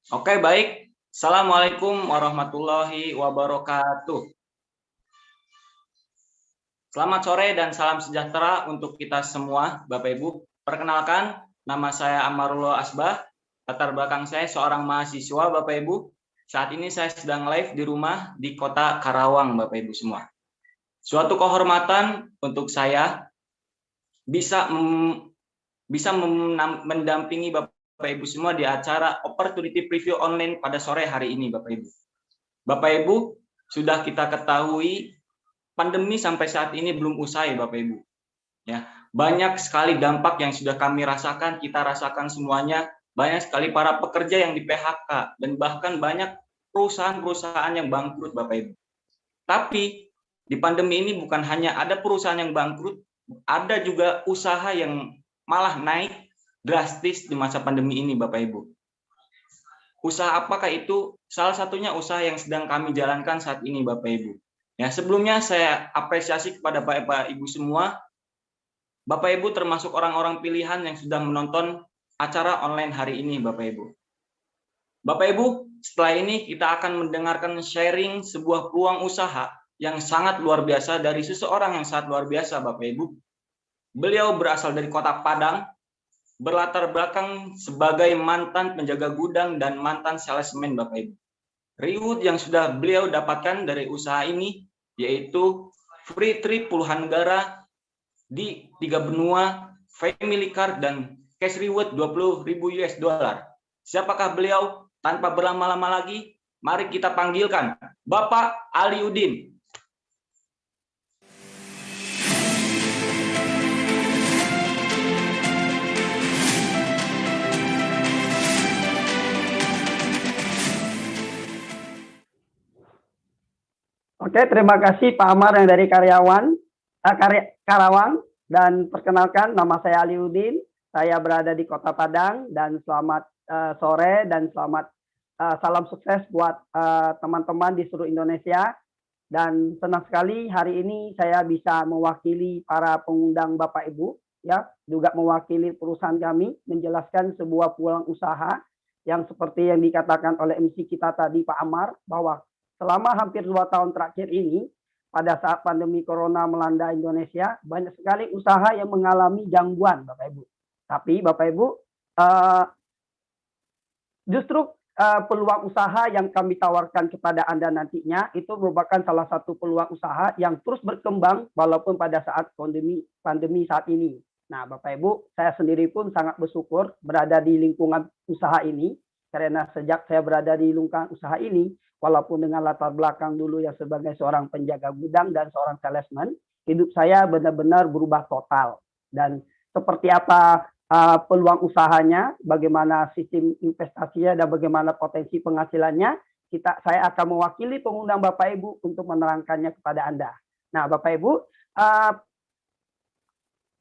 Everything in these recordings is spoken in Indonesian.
Oke, baik. Assalamualaikum warahmatullahi wabarakatuh. Selamat sore dan salam sejahtera untuk kita semua, Bapak Ibu. Perkenalkan, nama saya Amarullah Asbah. Latar belakang saya seorang mahasiswa, Bapak Ibu. Saat ini saya sedang live di rumah di kota Karawang, Bapak Ibu semua. Suatu kehormatan untuk saya bisa mendampingi Bapak Ibu semua di acara Opportunity Preview Online pada sore hari ini, Bapak Ibu. Bapak Ibu, sudah kita ketahui pandemi sampai saat ini belum usai, Bapak Ibu. Ya, banyak sekali dampak yang sudah kami rasakan, kita rasakan semuanya. Banyak sekali para pekerja yang di PHK dan bahkan banyak perusahaan-perusahaan yang bangkrut, Bapak Ibu. Tapi di pandemi ini bukan hanya ada perusahaan yang bangkrut, ada juga usaha yang malah naik drastis di masa pandemi ini, Bapak Ibu. Usaha apakah itu? Salah satunya usaha yang sedang kami jalankan saat ini, Bapak Ibu. Ya, sebelumnya saya apresiasi kepada Bapak Ibu semua. Bapak Ibu termasuk orang-orang pilihan yang sudah menonton acara online hari ini, Bapak Ibu. Bapak Ibu, setelah ini kita akan mendengarkan sharing sebuah peluang usaha yang sangat luar biasa dari seseorang yang sangat luar biasa, Bapak Ibu. Beliau berasal dari Kota Padang, berlatar belakang sebagai mantan penjaga gudang dan mantan salesman, Bapak Ibu. Reward yang sudah beliau dapatkan dari usaha ini yaitu free trip puluhan negara di 3 benua, family car, dan cash reward 20.000 US dollar. Siapakah beliau? Tanpa berlama-lama lagi, mari kita panggilkan Bapak Ali Udin. Oke, terima kasih Pak Amar yang dari Karawang. Dan perkenalkan, nama saya Ali Udin. Saya berada di Kota Padang dan selamat sore dan selamat salam sukses buat teman-teman di seluruh Indonesia. Dan senang sekali hari ini saya bisa mewakili para pengundang Bapak Ibu, ya, juga mewakili perusahaan kami menjelaskan sebuah peluang usaha yang seperti yang dikatakan oleh MC kita tadi Pak Amar, bahwa selama hampir 2 tahun terakhir ini, pada saat pandemi corona melanda Indonesia, banyak sekali usaha yang mengalami gangguan, Bapak Ibu. Tapi Bapak Ibu, justru peluang usaha yang kami tawarkan kepada Anda nantinya itu merupakan salah satu peluang usaha yang terus berkembang walaupun pada saat pandemi saat ini. Nah, Bapak Ibu, saya sendiri pun sangat bersyukur berada di lingkungan usaha ini, karena sejak saya berada di lingkungan usaha ini, walaupun dengan latar belakang dulu yang sebagai seorang penjaga gudang dan seorang salesman, hidup saya benar-benar berubah total. Dan seperti apa peluang usahanya, bagaimana sistem investasinya, dan bagaimana potensi penghasilannya, saya akan mewakili pengundang Bapak Ibu untuk menerangkannya kepada Anda. Nah, Bapak Ibu,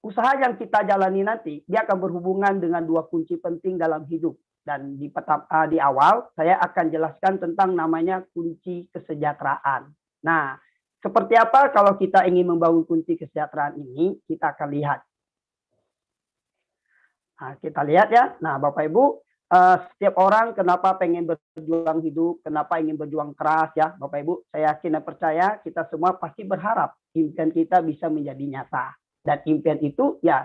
usaha yang kita jalani nanti, dia akan berhubungan dengan 2 kunci penting dalam hidup. Dan di awal, saya akan jelaskan tentang namanya kunci kesejahteraan. Nah, seperti apa kalau kita ingin membangun kunci kesejahteraan ini, kita akan lihat. Nah, kita lihat ya. Nah, Bapak Ibu, setiap orang kenapa pengen berjuang hidup, kenapa ingin berjuang keras ya, Bapak Ibu. Saya yakin dan percaya kita semua pasti berharap impian kita bisa menjadi nyata. Dan impian itu ya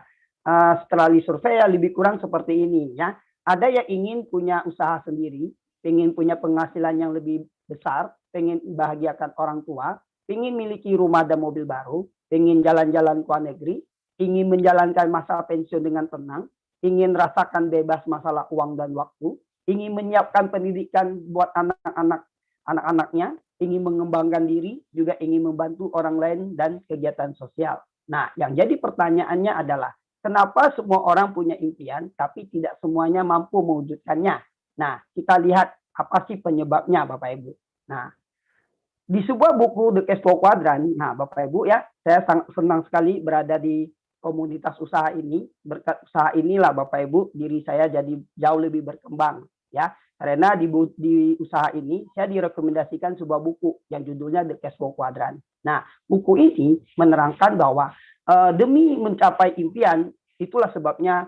setelah disurvei ya lebih kurang seperti ini ya. Ada yang ingin punya usaha sendiri, ingin punya penghasilan yang lebih besar, pengen membahagiakan orang tua, ingin miliki rumah dan mobil baru, ingin jalan-jalan ke luar negeri, ingin menjalankan masa pensiun dengan tenang, ingin rasakan bebas masalah uang dan waktu, ingin menyiapkan pendidikan buat anak-anaknya, ingin mengembangkan diri, juga ingin membantu orang lain dan kegiatan sosial. Nah, yang jadi pertanyaannya adalah, kenapa semua orang punya impian, tapi tidak semuanya mampu mewujudkannya? Nah, kita lihat apa sih penyebabnya, Bapak Ibu. Nah, di sebuah buku The Cash Flow Quadrant, nah Bapak Ibu ya, saya sangat senang sekali berada di komunitas usaha ini. Berkat usaha inilah Bapak Ibu, diri saya jadi jauh lebih berkembang ya. Karena di usaha ini saya direkomendasikan sebuah buku yang judulnya The Cash Flow Quadrant. Nah, buku ini menerangkan bahwa demi mencapai impian, itulah sebabnya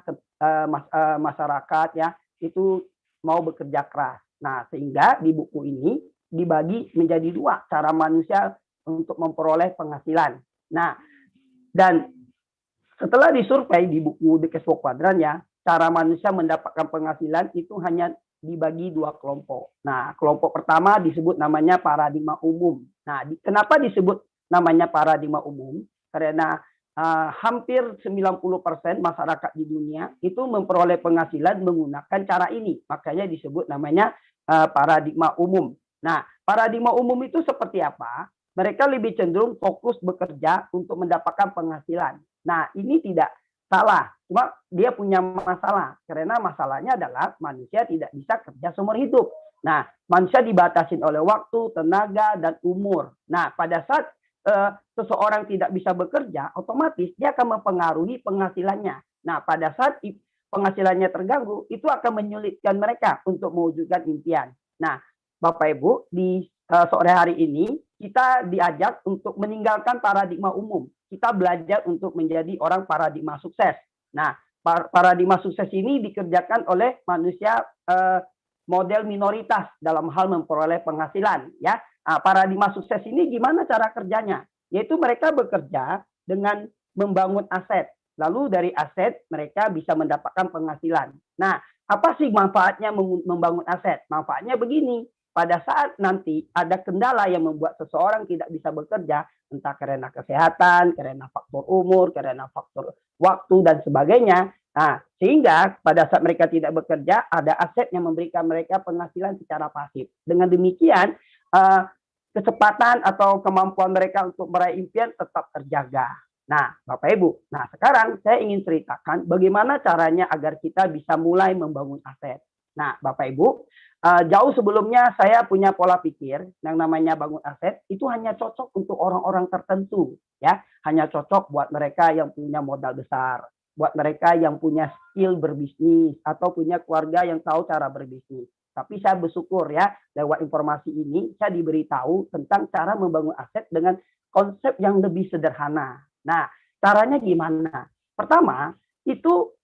masyarakat ya itu mau bekerja keras. Nah, sehingga di buku ini dibagi menjadi dua cara manusia untuk memperoleh penghasilan. Nah, dan setelah disurvei di buku The Cashflow Quadrant ya, cara manusia mendapatkan penghasilan itu hanya dibagi dua kelompok. Nah, kelompok pertama disebut namanya paradigma umum. Nah, kenapa disebut namanya paradigma umum? Karena hampir 90% masyarakat di dunia itu memperoleh penghasilan menggunakan cara ini. Makanya disebut namanya paradigma umum. Nah, paradigma umum itu seperti apa? Mereka lebih cenderung fokus bekerja untuk mendapatkan penghasilan. Nah, ini tidak salah. Cuma dia punya masalah. Karena masalahnya adalah manusia tidak bisa kerja seumur hidup. Nah, manusia dibatasi oleh waktu, tenaga, dan umur. Nah, pada saat seseorang tidak bisa bekerja, otomatis dia akan mempengaruhi penghasilannya. Nah, pada saat penghasilannya terganggu, itu akan menyulitkan mereka untuk mewujudkan impian. Nah, Bapak Ibu, di sore hari ini kita diajak untuk meninggalkan paradigma umum. Kita belajar untuk menjadi orang paradigma sukses. Nah, paradigma sukses ini dikerjakan oleh manusia model minoritas dalam hal memperoleh penghasilan. Ya, paradigma sukses ini gimana cara kerjanya? Yaitu mereka bekerja dengan membangun aset. Lalu dari aset mereka bisa mendapatkan penghasilan. Nah, apa sih manfaatnya membangun aset? Manfaatnya begini. Pada saat nanti ada kendala yang membuat seseorang tidak bisa bekerja, entah karena kesehatan, karena faktor umur, karena faktor waktu, dan sebagainya. Nah, sehingga pada saat mereka tidak bekerja, ada aset yang memberikan mereka penghasilan secara pasif. Dengan demikian, kecepatan atau kemampuan mereka untuk meraih impian tetap terjaga. Nah, Bapak Ibu, nah sekarang saya ingin ceritakan bagaimana caranya agar kita bisa mulai membangun aset. Nah, Bapak Ibu, jauh sebelumnya saya punya pola pikir yang namanya bangun aset itu hanya cocok untuk orang-orang tertentu, ya, hanya cocok buat mereka yang punya modal besar, buat mereka yang punya skill berbisnis atau punya keluarga yang tahu cara berbisnis. Tapi saya bersyukur ya, lewat informasi ini saya diberitahu tentang cara membangun aset dengan konsep yang lebih sederhana. Nah, caranya gimana? Pertama, itu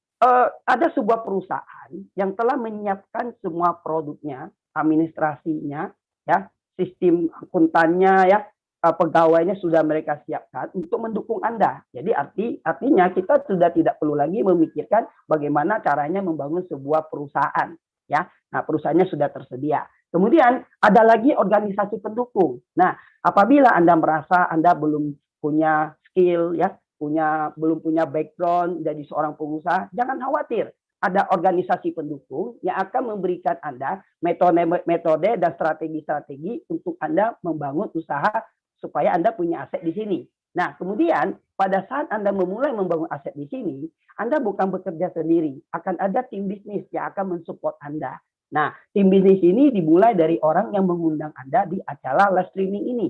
ada sebuah perusahaan yang telah menyiapkan semua produknya, administrasinya, ya, sistem akuntannya, ya, pegawainya sudah mereka siapkan untuk mendukung Anda. Jadi artinya kita sudah tidak perlu lagi memikirkan bagaimana caranya membangun sebuah perusahaan, ya. Nah, perusahaannya sudah tersedia. Kemudian ada lagi organisasi pendukung. Nah, apabila Anda merasa Anda belum punya skill, ya, belum punya background jadi seorang pengusaha, jangan khawatir. Ada organisasi pendukung yang akan memberikan Anda metode dan strategi-strategi untuk Anda membangun usaha supaya Anda punya aset di sini. Nah, kemudian pada saat Anda memulai membangun aset di sini, Anda bukan bekerja sendiri, akan ada tim bisnis yang akan mensupport Anda. Nah, tim bisnis ini dimulai dari orang yang mengundang Anda di acara live streaming ini.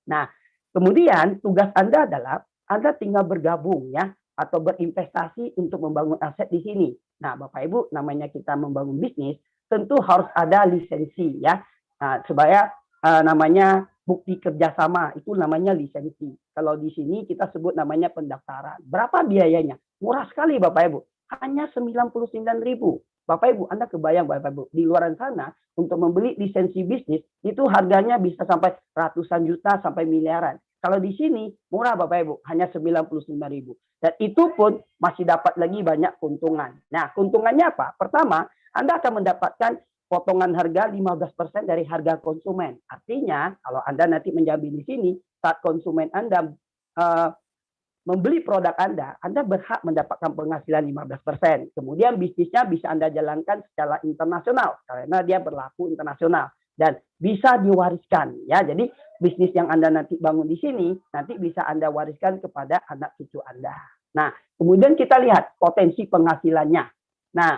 Nah, kemudian tugas Anda adalah Anda tinggal bergabung, ya, atau berinvestasi untuk membangun aset di sini. Nah, Bapak Ibu, namanya kita membangun bisnis, tentu harus ada lisensi, ya. Nah, supaya namanya bukti kerjasama, itu namanya lisensi. Kalau di sini kita sebut namanya pendaftaran. Berapa biayanya? Murah sekali, Bapak Ibu. Hanya 99.000. Bapak Ibu, Anda kebayang Bapak Ibu, di luar sana untuk membeli lisensi bisnis itu harganya bisa sampai ratusan juta sampai miliaran. Kalau di sini murah Bapak Ibu, hanya 99.000. Dan itu pun masih dapat lagi banyak keuntungan. Nah, keuntungannya apa? Pertama, Anda akan mendapatkan potongan harga 15% dari harga konsumen. Artinya, kalau Anda nanti menjamin di sini, saat konsumen Anda membeli produk Anda berhak mendapatkan penghasilan 15%. Kemudian bisnisnya bisa Anda jalankan secara internasional karena dia berlaku internasional dan bisa diwariskan, ya. Jadi bisnis yang Anda nanti bangun di sini nanti bisa Anda wariskan kepada anak cucu Anda. Nah, kemudian kita lihat potensi penghasilannya. Nah,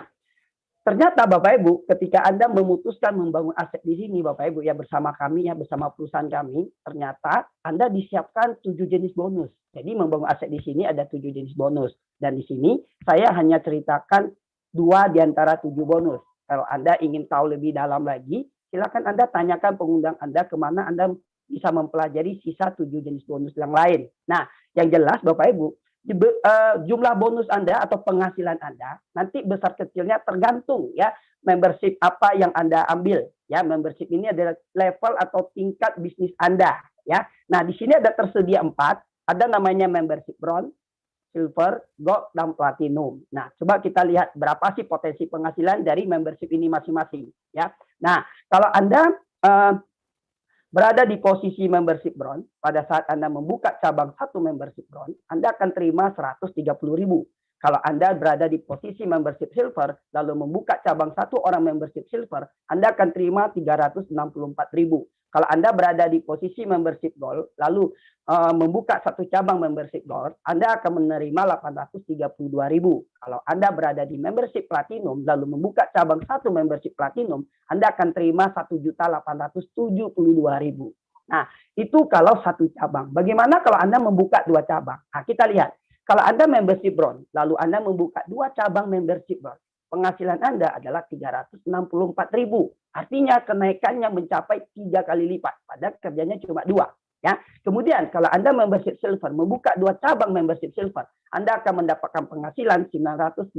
ternyata Bapak Ibu, ketika Anda memutuskan membangun aset di sini, Bapak Ibu, ya, bersama kami, ya, bersama perusahaan kami, ternyata Anda disiapkan 7 jenis bonus. Jadi membangun aset di sini ada 7 jenis bonus. Dan di sini saya hanya ceritakan 2 di antara 7 bonus. Kalau Anda ingin tahu lebih dalam lagi, silakan Anda tanyakan pengundang Anda kemana Anda bisa mempelajari sisa 7 jenis bonus yang lain. Nah, yang jelas Bapak Ibu, jumlah bonus Anda atau penghasilan Anda nanti besar kecilnya tergantung ya membership apa yang Anda ambil ya. Membership ini adalah level atau tingkat bisnis Anda ya. Nah, di sini ada tersedia 4, ada namanya membership bronze, silver, gold, dan platinum. Nah, coba kita lihat berapa sih potensi penghasilan dari membership ini masing-masing ya. Nah, kalau Anda berada di posisi membership bronze, pada saat Anda membuka cabang satu membership bronze, Anda akan terima 130.000. Kalau Anda berada di posisi membership silver, lalu membuka cabang satu orang membership silver, Anda akan terima 364.000. Kalau Anda berada di posisi membership gold, lalu membuka satu cabang membership gold, Anda akan menerima 832.000. Kalau Anda berada di membership platinum, lalu membuka cabang satu membership platinum, Anda akan terima 1.872.000. Nah, itu kalau satu cabang. Bagaimana kalau Anda membuka 2 cabang? Nah, kita lihat. Kalau Anda membership bronze, lalu Anda membuka 2 cabang membership bronze, penghasilan Anda adalah 364.000. Artinya kenaikannya mencapai 3 kali lipat. Padahal kerjanya cuma 2. Ya. Kemudian kalau Anda membership silver, membuka 2 cabang membership silver, Anda akan mendapatkan penghasilan 962.000.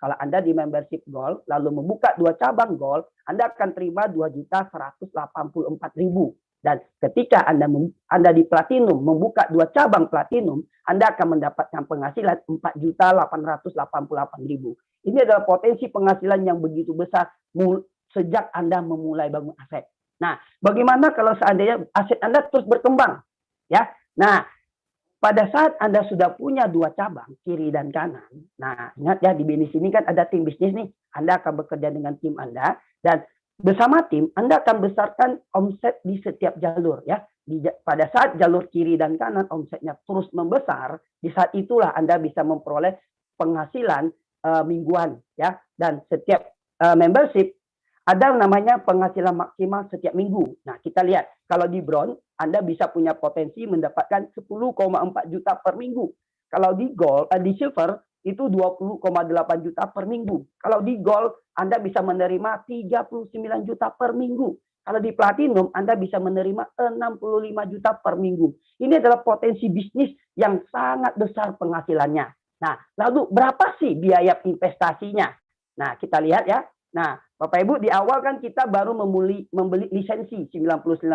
Kalau Anda di membership gold, lalu membuka 2 cabang gold, Anda akan terima 2.184.000. Dan ketika Anda di platinum, membuka 2 cabang platinum, Anda akan mendapatkan penghasilan 4.888.000. Ini adalah potensi penghasilan yang begitu besar sejak Anda memulai bangun aset. Nah, bagaimana kalau seandainya aset Anda terus berkembang? Ya, nah pada saat Anda sudah punya 2 cabang, kiri dan kanan. Nah, ingat ya, di bisnis ini kan ada tim bisnis nih. Anda akan bekerja dengan tim Anda, dan bersama tim, Anda akan besarkan omset di setiap jalur ya. Pada saat jalur kiri dan kanan omsetnya terus membesar, di saat itulah Anda bisa memperoleh penghasilan mingguan ya. Dan setiap membership ada namanya penghasilan maksimal setiap minggu. Nah, kita lihat kalau di bronze Anda bisa punya potensi mendapatkan 10,4 juta per minggu. Kalau di gold, di silver itu 20,8 juta per minggu. Kalau di gold Anda bisa menerima 39 juta per minggu. Kalau di platinum Anda bisa menerima 65 juta per minggu. Ini adalah potensi bisnis yang sangat besar penghasilannya. Nah, lalu berapa sih biaya investasinya? Nah, kita lihat ya. Nah, Bapak Ibu, di awal kan kita baru membeli lisensi 99.000.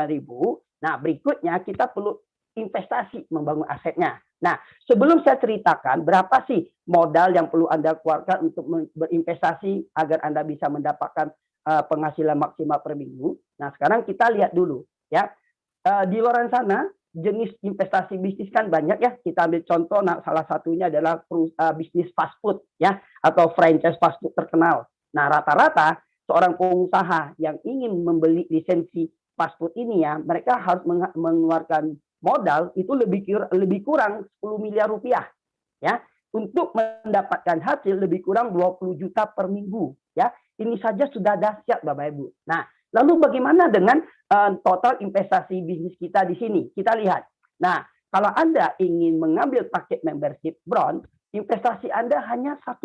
Nah, berikutnya kita perlu investasi membangun asetnya. Nah, sebelum saya ceritakan berapa sih modal yang perlu Anda keluarkan untuk berinvestasi agar Anda bisa mendapatkan penghasilan maksimal per minggu. Nah, sekarang kita lihat dulu ya. Di luar sana jenis investasi bisnis kan banyak ya. Kita ambil contoh, nah, salah satunya adalah bisnis fast food ya, atau franchise fast food terkenal. Nah, rata-rata seorang pengusaha yang ingin membeli lisensi fast food ini ya, mereka harus mengeluarkan modal itu lebih kurang 10 miliar rupiah ya, untuk mendapatkan hasil lebih kurang 20 juta per minggu ya. Ini saja sudah dahsyat Bapak Ibu. Nah, lalu bagaimana dengan total investasi bisnis kita di sini? Kita lihat. Nah, kalau Anda ingin mengambil paket membership bronze, investasi Anda hanya 1,7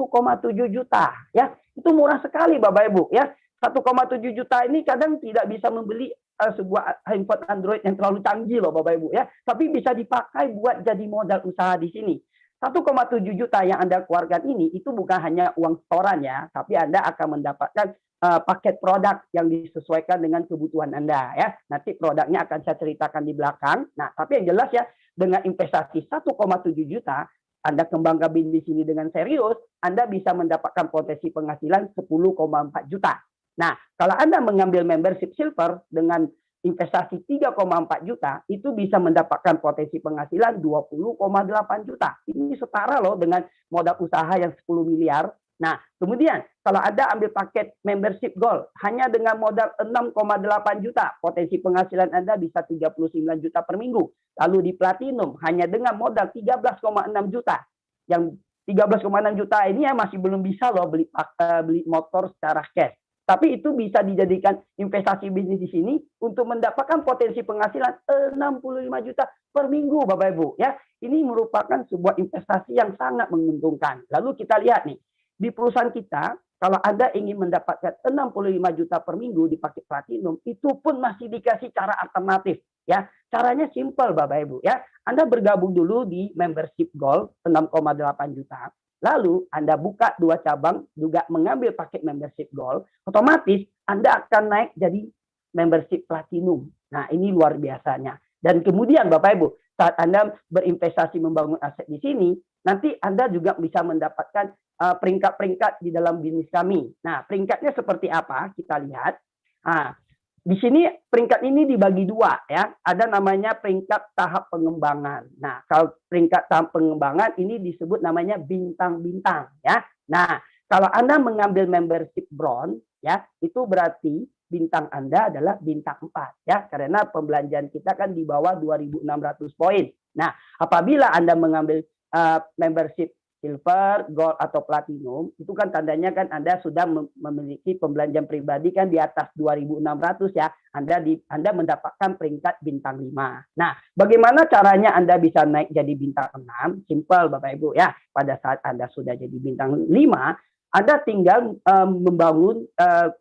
juta ya. Itu murah sekali Bapak Ibu ya. 1,7 juta ini kadang tidak bisa membeli sebuah handphone Android yang terlalu canggih loh Bapak Ibu ya. Tapi bisa dipakai buat jadi modal usaha di sini. 1,7 juta yang Anda keluarkan ini itu bukan hanya uang setoran ya, tapi Anda akan mendapatkan paket produk yang disesuaikan dengan kebutuhan Anda ya. Nanti produknya akan saya ceritakan di belakang. Nah, tapi yang jelas ya, dengan investasi 1,7 juta Anda kembangkan bisnis ini dengan serius, Anda bisa mendapatkan potensi penghasilan 10,4 juta. Nah, kalau Anda mengambil membership silver dengan investasi 3,4 juta, itu bisa mendapatkan potensi penghasilan 20,8 juta. Ini setara loh dengan modal usaha yang 10 miliar. Nah, kemudian kalau Anda ambil paket membership gold, hanya dengan modal 6,8 juta, potensi penghasilan Anda bisa 39 juta per minggu. Lalu di platinum, hanya dengan modal 13,6 juta. Yang 13,6 juta ini ya masih belum bisa loh beli motor secara cash. Tapi itu bisa dijadikan investasi bisnis di sini untuk mendapatkan potensi penghasilan 65 juta per minggu, Bapak Ibu. Ya, ini merupakan sebuah investasi yang sangat menguntungkan. Lalu kita lihat nih, di perusahaan kita kalau Anda ingin mendapatkan 65 juta per minggu di paket platinum, itu pun masih dikasih cara alternatif. Ya, caranya simple Bapak Ibu ya. Anda bergabung dulu di membership Gold 6,8 juta. Lalu Anda buka 2 cabang juga mengambil paket membership Gold, otomatis Anda akan naik jadi membership platinum. Nah, ini luar biasanya. Dan kemudian Bapak Ibu, saat Anda berinvestasi membangun aset di sini, nanti Anda juga bisa mendapatkan peringkat-peringkat di dalam bisnis kami. Nah, peringkatnya seperti apa? Kita lihat. Nah, di sini peringkat ini dibagi 2 ya. Ada namanya peringkat tahap pengembangan. Nah, kalau peringkat tahap pengembangan ini disebut namanya bintang-bintang ya. Nah, kalau Anda mengambil membership bronze ya, itu berarti bintang Anda adalah bintang 4 ya, karena pembelanjaan kita kan di bawah 2.600 poin. Nah, apabila Anda mengambil membership silver, gold atau platinum, itu kan tandanya kan Anda sudah memiliki pembelanjaan pribadi kan di atas 2.600 ya. Anda mendapatkan peringkat bintang 5. Nah, bagaimana caranya Anda bisa naik jadi bintang 6? Simple Bapak Ibu ya. Pada saat Anda sudah jadi bintang 5, Anda tinggal membangun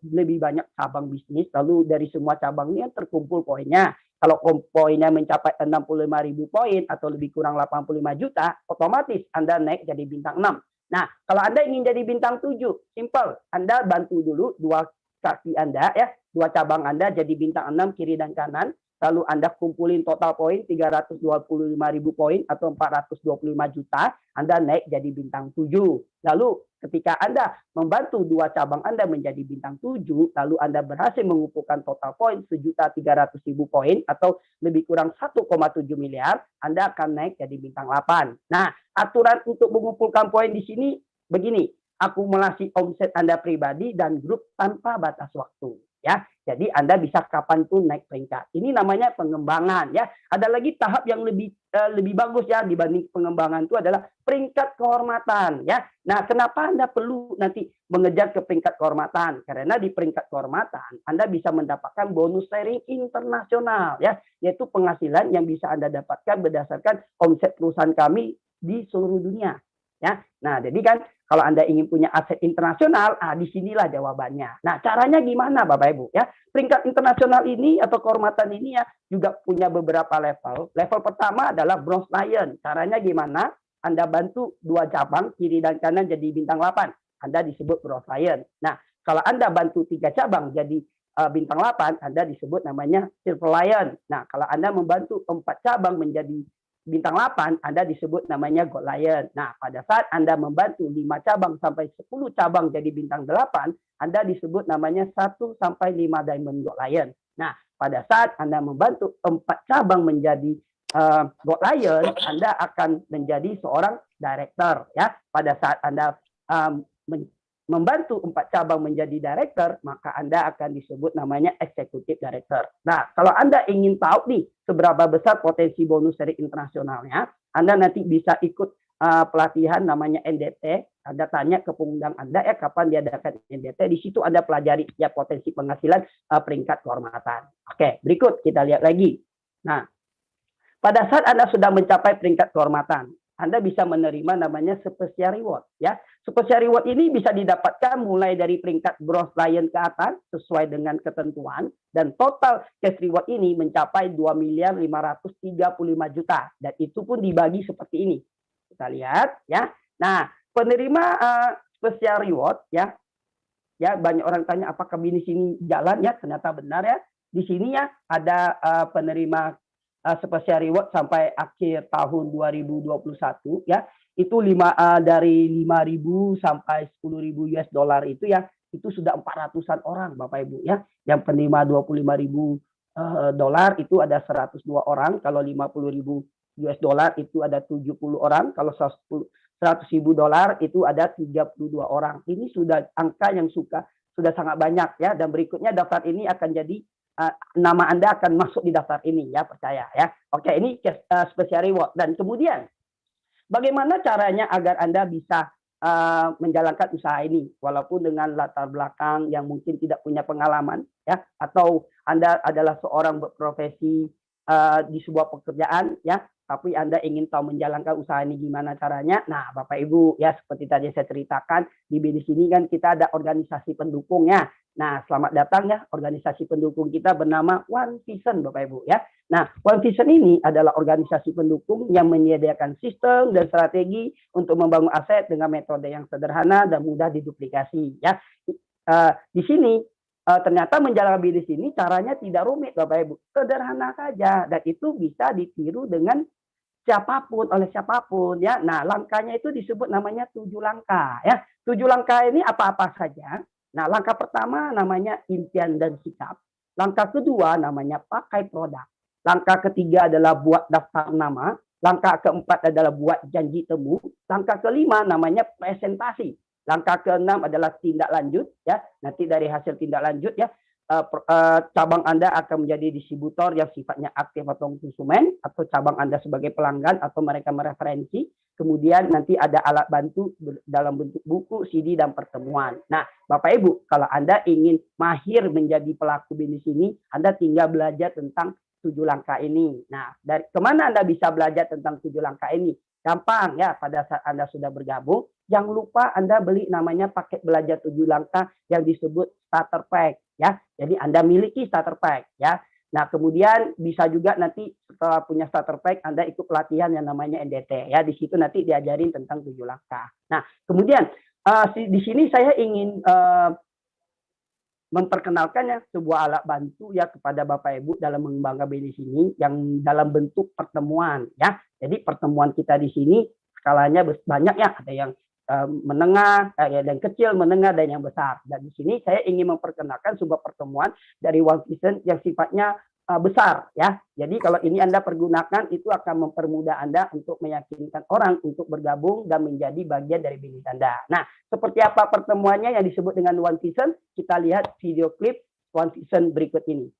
lebih banyak cabang bisnis, lalu dari semua cabang ini terkumpul poinnya. Kalau poinnya mencapai 65.000 poin atau lebih kurang 85 juta, otomatis Anda naik jadi bintang 6. Nah, kalau Anda ingin jadi bintang 7, simple. Anda bantu dulu 2 kaki Anda ya, 2 cabang Anda jadi bintang 6 kiri dan kanan. Lalu Anda kumpulin total poin 325.000 poin atau 425 juta, Anda naik jadi bintang 7. Lalu ketika Anda membantu 2 cabang Anda menjadi bintang 7, lalu Anda berhasil mengumpulkan total poin 1.300.000 poin atau lebih kurang 1,7 miliar, Anda akan naik jadi bintang 8. Nah, aturan untuk mengumpulkan poin di sini begini, akumulasi omset Anda pribadi dan grup tanpa batas waktu. Ya, jadi Anda bisa kapanpun naik peringkat. Ini namanya pengembangan ya. Ada lagi tahap yang lebih bagus ya dibanding pengembangan, itu adalah peringkat kehormatan ya. Nah, kenapa Anda perlu nanti mengejar ke peringkat kehormatan? Karena di peringkat kehormatan Anda bisa mendapatkan bonus sharing internasional ya, yaitu penghasilan yang bisa Anda dapatkan berdasarkan omset perusahaan kami di seluruh dunia. Ya, nah jadi kan kalau Anda ingin punya aset internasional, disinilah jawabannya. Nah, caranya gimana Bapak Ibu ya? Peringkat internasional ini atau kehormatan ini ya juga punya beberapa level. Level pertama adalah Bronze Lion. Caranya gimana? Anda bantu 2 cabang kiri dan kanan jadi bintang 8. Anda disebut Bronze Lion. Nah, kalau Anda bantu 3 cabang jadi bintang 8, Anda disebut namanya Silver Lion. Nah, kalau Anda membantu 4 cabang menjadi bintang 8, Anda disebut namanya Gold Lion. Nah, pada saat Anda membantu 5 cabang sampai 10 cabang jadi bintang 8, Anda disebut namanya 1 sampai 5 Diamond Gold Lion. Nah, pada saat Anda membantu 4 cabang menjadi Gold Lion, Anda akan menjadi seorang director ya. Pada saat Anda membantu 4 cabang menjadi director, maka Anda akan disebut namanya executive director. Nah, kalau Anda ingin tahu nih seberapa besar potensi bonus seri internasionalnya, Anda nanti bisa ikut pelatihan namanya NDT. Anda tanya ke pengundang Anda ya kapan diadakan NDT. Di situ Anda pelajari ya potensi penghasilan peringkat kehormatan. Oke, berikut kita lihat lagi. Nah, pada saat Anda sudah mencapai peringkat kehormatan, Anda bisa menerima namanya special reward ya. Special reward ini bisa didapatkan mulai dari peringkat Bronze Lion ke atas sesuai dengan ketentuan, dan total cash reward ini mencapai 2.535 juta, dan itu pun dibagi seperti ini. Kita lihat ya. Nah, penerima special reward ya banyak orang tanya apakah bisnis ini jalan ya, ternyata benar ya. Di sini ya ada penerima special reward sampai akhir tahun 2021 ya, itu dari 5.000 sampai 10.000 US dollar itu ya, itu sudah 400-an orang Bapak Ibu ya. Yang penerima 25.000 dolar itu ada 102 orang, kalau 50.000 US dollar itu ada 70 orang, kalau 100.000 dolar itu ada 32 orang. Ini sudah angka yang sudah sangat banyak ya, dan berikutnya daftar ini akan jadi nama Anda akan masuk di daftar ini ya, percaya ya. Oke, ini special reward. Dan kemudian bagaimana caranya agar Anda bisa menjalankan usaha ini walaupun dengan latar belakang yang mungkin tidak punya pengalaman ya, atau Anda adalah seorang berprofesi di sebuah pekerjaan ya, tapi Anda ingin tahu menjalankan usaha ini gimana caranya. Nah, Bapak Ibu, ya seperti tadi saya ceritakan, di BINIS ini kan kita ada organisasi pendukungnya. Nah, selamat datang ya, organisasi pendukung kita bernama One Vision, Bapak Ibu ya. Nah, One Vision ini adalah organisasi pendukung yang menyediakan sistem dan strategi untuk membangun aset dengan metode yang sederhana dan mudah diduplikasi ya. Di sini ternyata menjalankan bisnis ini caranya tidak rumit Bapak Ibu, sederhana saja dan itu bisa ditiru dengan siapapun oleh siapapun ya. Nah, langkahnya itu disebut namanya 7 langkah ya. 7 langkah ini apa-apa saja. Nah, langkah pertama namanya impian dan sikap. Langkah kedua namanya pakai produk. Langkah ketiga adalah buat daftar nama. Langkah keempat adalah buat janji temu. Langkah kelima namanya presentasi. Langkah keenam adalah tindak lanjut ya. Nanti dari hasil tindak lanjut ya cabang Anda akan menjadi distributor yang sifatnya aktif atau konsumen atau cabang Anda sebagai pelanggan atau mereka mereferensi. Kemudian nanti ada alat bantu dalam bentuk buku, CD dan pertemuan. Nah, Bapak Ibu, kalau Anda ingin mahir menjadi pelaku bisnis ini, Anda tinggal belajar tentang 7 langkah ini. Nah, dari kemana Anda bisa belajar tentang 7 langkah ini? Gampang ya, pada saat Anda sudah bergabung, jangan lupa Anda beli namanya paket belajar 7 langkah yang disebut starter pack ya. Jadi Anda miliki starter pack ya. Nah, kemudian bisa juga nanti setelah punya starter pack Anda ikut pelatihan yang namanya NDT ya. Di situ nanti diajarin tentang 7 langkah. Nah, kemudian di sini saya ingin memperkenalkannya sebuah alat bantu ya kepada Bapak Ibu dalam mengembangkan bisnis ini yang dalam bentuk pertemuan ya. Jadi pertemuan kita di sini skalanya banyak ya, ada yang menengah, yang kecil, menengah dan yang besar. Dan di sini saya ingin memperkenalkan sebuah pertemuan dari One Vision yang sifatnya besar ya. Jadi kalau ini Anda pergunakan itu akan mempermudah Anda untuk meyakinkan orang untuk bergabung dan menjadi bagian dari bisnis Anda. Nah, seperti apa pertemuannya yang disebut dengan One Vision? Kita lihat video klip One Vision berikut ini.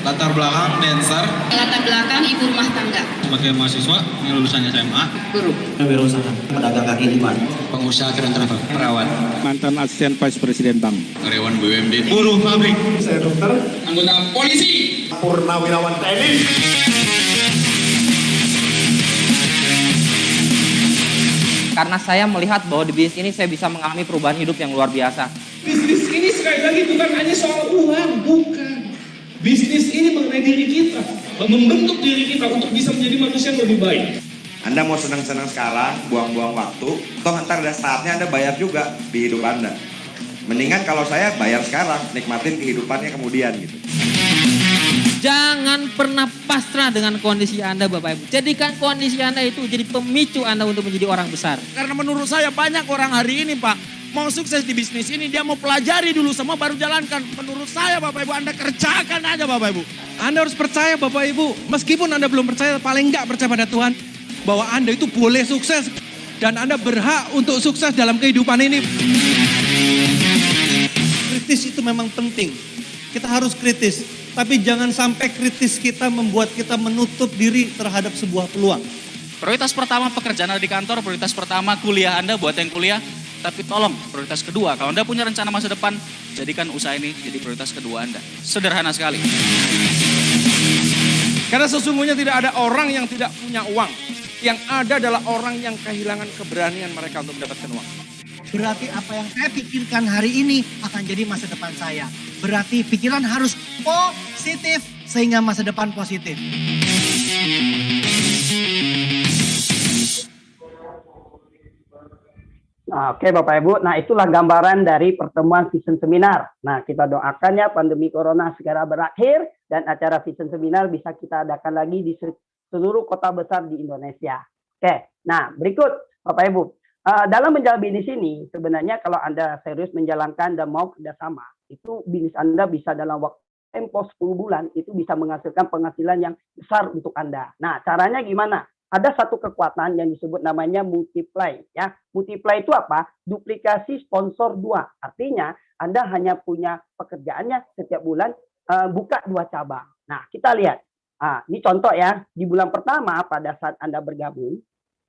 Latar belakang dancer. Latar belakang ibu rumah tangga. Sebagai mahasiswa yang lulusan SMA. Guru. Wirausaha, pedagang kaki lima. Pengusaha keren travel. Perawat. Mantan asisten vice presiden bank. Karyawan BUMD. Buruh pabrik. Saya dokter. Anggota polisi. Purnawirawan TNI. Karena saya melihat bahwa di bisnis ini saya bisa mengalami perubahan hidup yang luar biasa. Bisnis ini sekali lagi bukan hanya soal uang, bukan. Bisnis ini mengenai diri kita, membentuk diri kita untuk bisa menjadi manusia yang lebih baik. Anda mau senang-senang sekarang, buang-buang waktu, toh ntar ada saatnya Anda bayar juga di hidup Anda. Mendingan kalau saya bayar sekarang, nikmatin kehidupannya kemudian gitu. Jangan pernah pasrah dengan kondisi Anda Bapak Ibu. Jadikan kondisi Anda itu jadi pemicu Anda untuk menjadi orang besar. Karena menurut saya banyak orang hari ini Pak, mau sukses di bisnis ini dia mau pelajari dulu semua baru jalankan. Menurut saya Bapak Ibu Anda kerjakan aja Bapak Ibu. Anda harus percaya Bapak Ibu, meskipun Anda belum percaya, paling enggak percaya pada Tuhan. Bahwa Anda itu boleh sukses dan Anda berhak untuk sukses dalam kehidupan ini. Kritis itu memang penting, kita harus kritis. Tapi jangan sampai kritis kita membuat kita menutup diri terhadap sebuah peluang. Prioritas pertama pekerjaan Anda di kantor, prioritas pertama kuliah Anda buat yang kuliah. Tapi tolong prioritas kedua, kalau Anda punya rencana masa depan, jadikan usaha ini jadi prioritas kedua Anda. Sederhana sekali. Karena sesungguhnya tidak ada orang yang tidak punya uang. Yang ada adalah orang yang kehilangan keberanian mereka untuk mendapatkan uang. Berarti apa yang saya pikirkan hari ini akan jadi masa depan saya. Berarti pikiran harus positif sehingga masa depan positif. Nah, oke Bapak Ibu, nah itulah gambaran dari pertemuan Vision Seminar. Nah, kita doakan ya pandemi Corona segera berakhir dan acara Vision Seminar bisa kita adakan lagi di seluruh kota besar di Indonesia. Oke, nah berikut Bapak Ibu. dalam menjalankan bisnis ini, sebenarnya kalau Anda serius menjalankan dan mau kerjasama, itu bisnis Anda bisa dalam waktu tempo 10 bulan, itu bisa menghasilkan penghasilan yang besar untuk Anda. Nah, caranya gimana? Ada satu kekuatan yang disebut namanya multiply. Ya, multiply itu apa? Duplikasi sponsor 2. Artinya, Anda hanya punya pekerjaannya setiap bulan buka 2 cabang. Nah, kita lihat. Ini contoh ya, di bulan pertama pada saat Anda bergabung,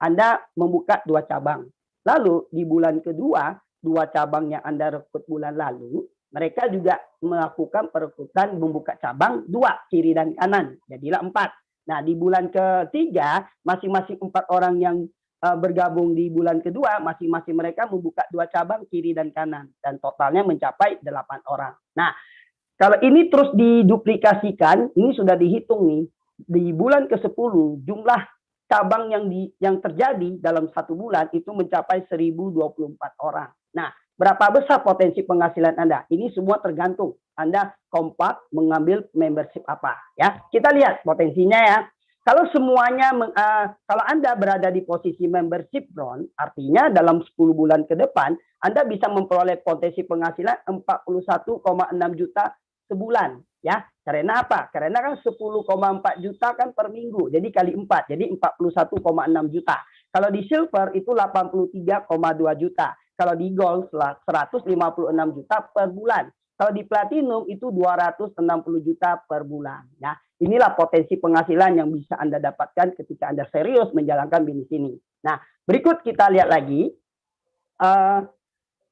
Anda membuka 2 cabang. Lalu di bulan kedua, 2 cabang yang Anda rekrut bulan lalu, mereka juga melakukan perekrutan membuka cabang 2, kiri dan kanan. Jadilah 4. Nah, di bulan ketiga, masing-masing 4 orang yang bergabung di bulan kedua, masing-masing mereka membuka 2 cabang kiri dan kanan. Dan totalnya mencapai 8 orang. Nah, kalau ini terus diduplikasikan, ini sudah dihitung nih, di bulan ke-10 jumlah cabang yang terjadi dalam 1 bulan itu mencapai 1024 orang. Nah, berapa besar potensi penghasilan Anda? Ini semua tergantung Anda kompak mengambil membership apa. Ya, kita lihat potensinya ya. Kalau semuanya, kalau Anda berada di posisi membership bronze, artinya dalam 10 bulan ke depan Anda bisa memperoleh potensi penghasilan 41,6 juta sebulan. Ya, karena apa? Karena kan 10,4 juta kan per minggu. Jadi kali 4, jadi 41,6 juta. Kalau di silver itu 83,2 juta. Kalau di gold 156 juta per bulan. Kalau di platinum itu 260 juta per bulan. Nah, inilah potensi penghasilan yang bisa Anda dapatkan ketika Anda serius menjalankan bisnis ini. Nah, berikut kita lihat lagi.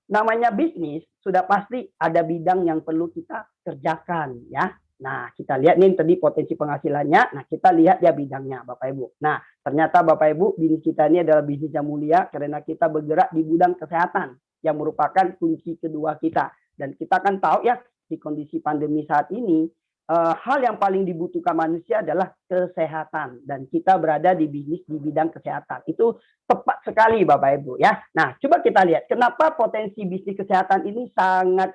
Namanya bisnis, sudah pasti ada bidang yang perlu kita kerjakan ya. Nah, kita lihat nih tadi potensi penghasilannya. Nah, kita lihat ya bidangnya Bapak Ibu. Nah, ternyata Bapak Ibu, bisnis kita ini adalah bisnis yang mulia karena kita bergerak di bidang kesehatan yang merupakan kunci kedua kita. Dan kita kan tahu ya, di kondisi pandemi saat ini, hal yang paling dibutuhkan manusia adalah kesehatan. Dan kita berada di bisnis di bidang kesehatan. Itu tepat sekali Bapak Ibu ya. Nah, coba kita lihat kenapa potensi bisnis kesehatan ini sangat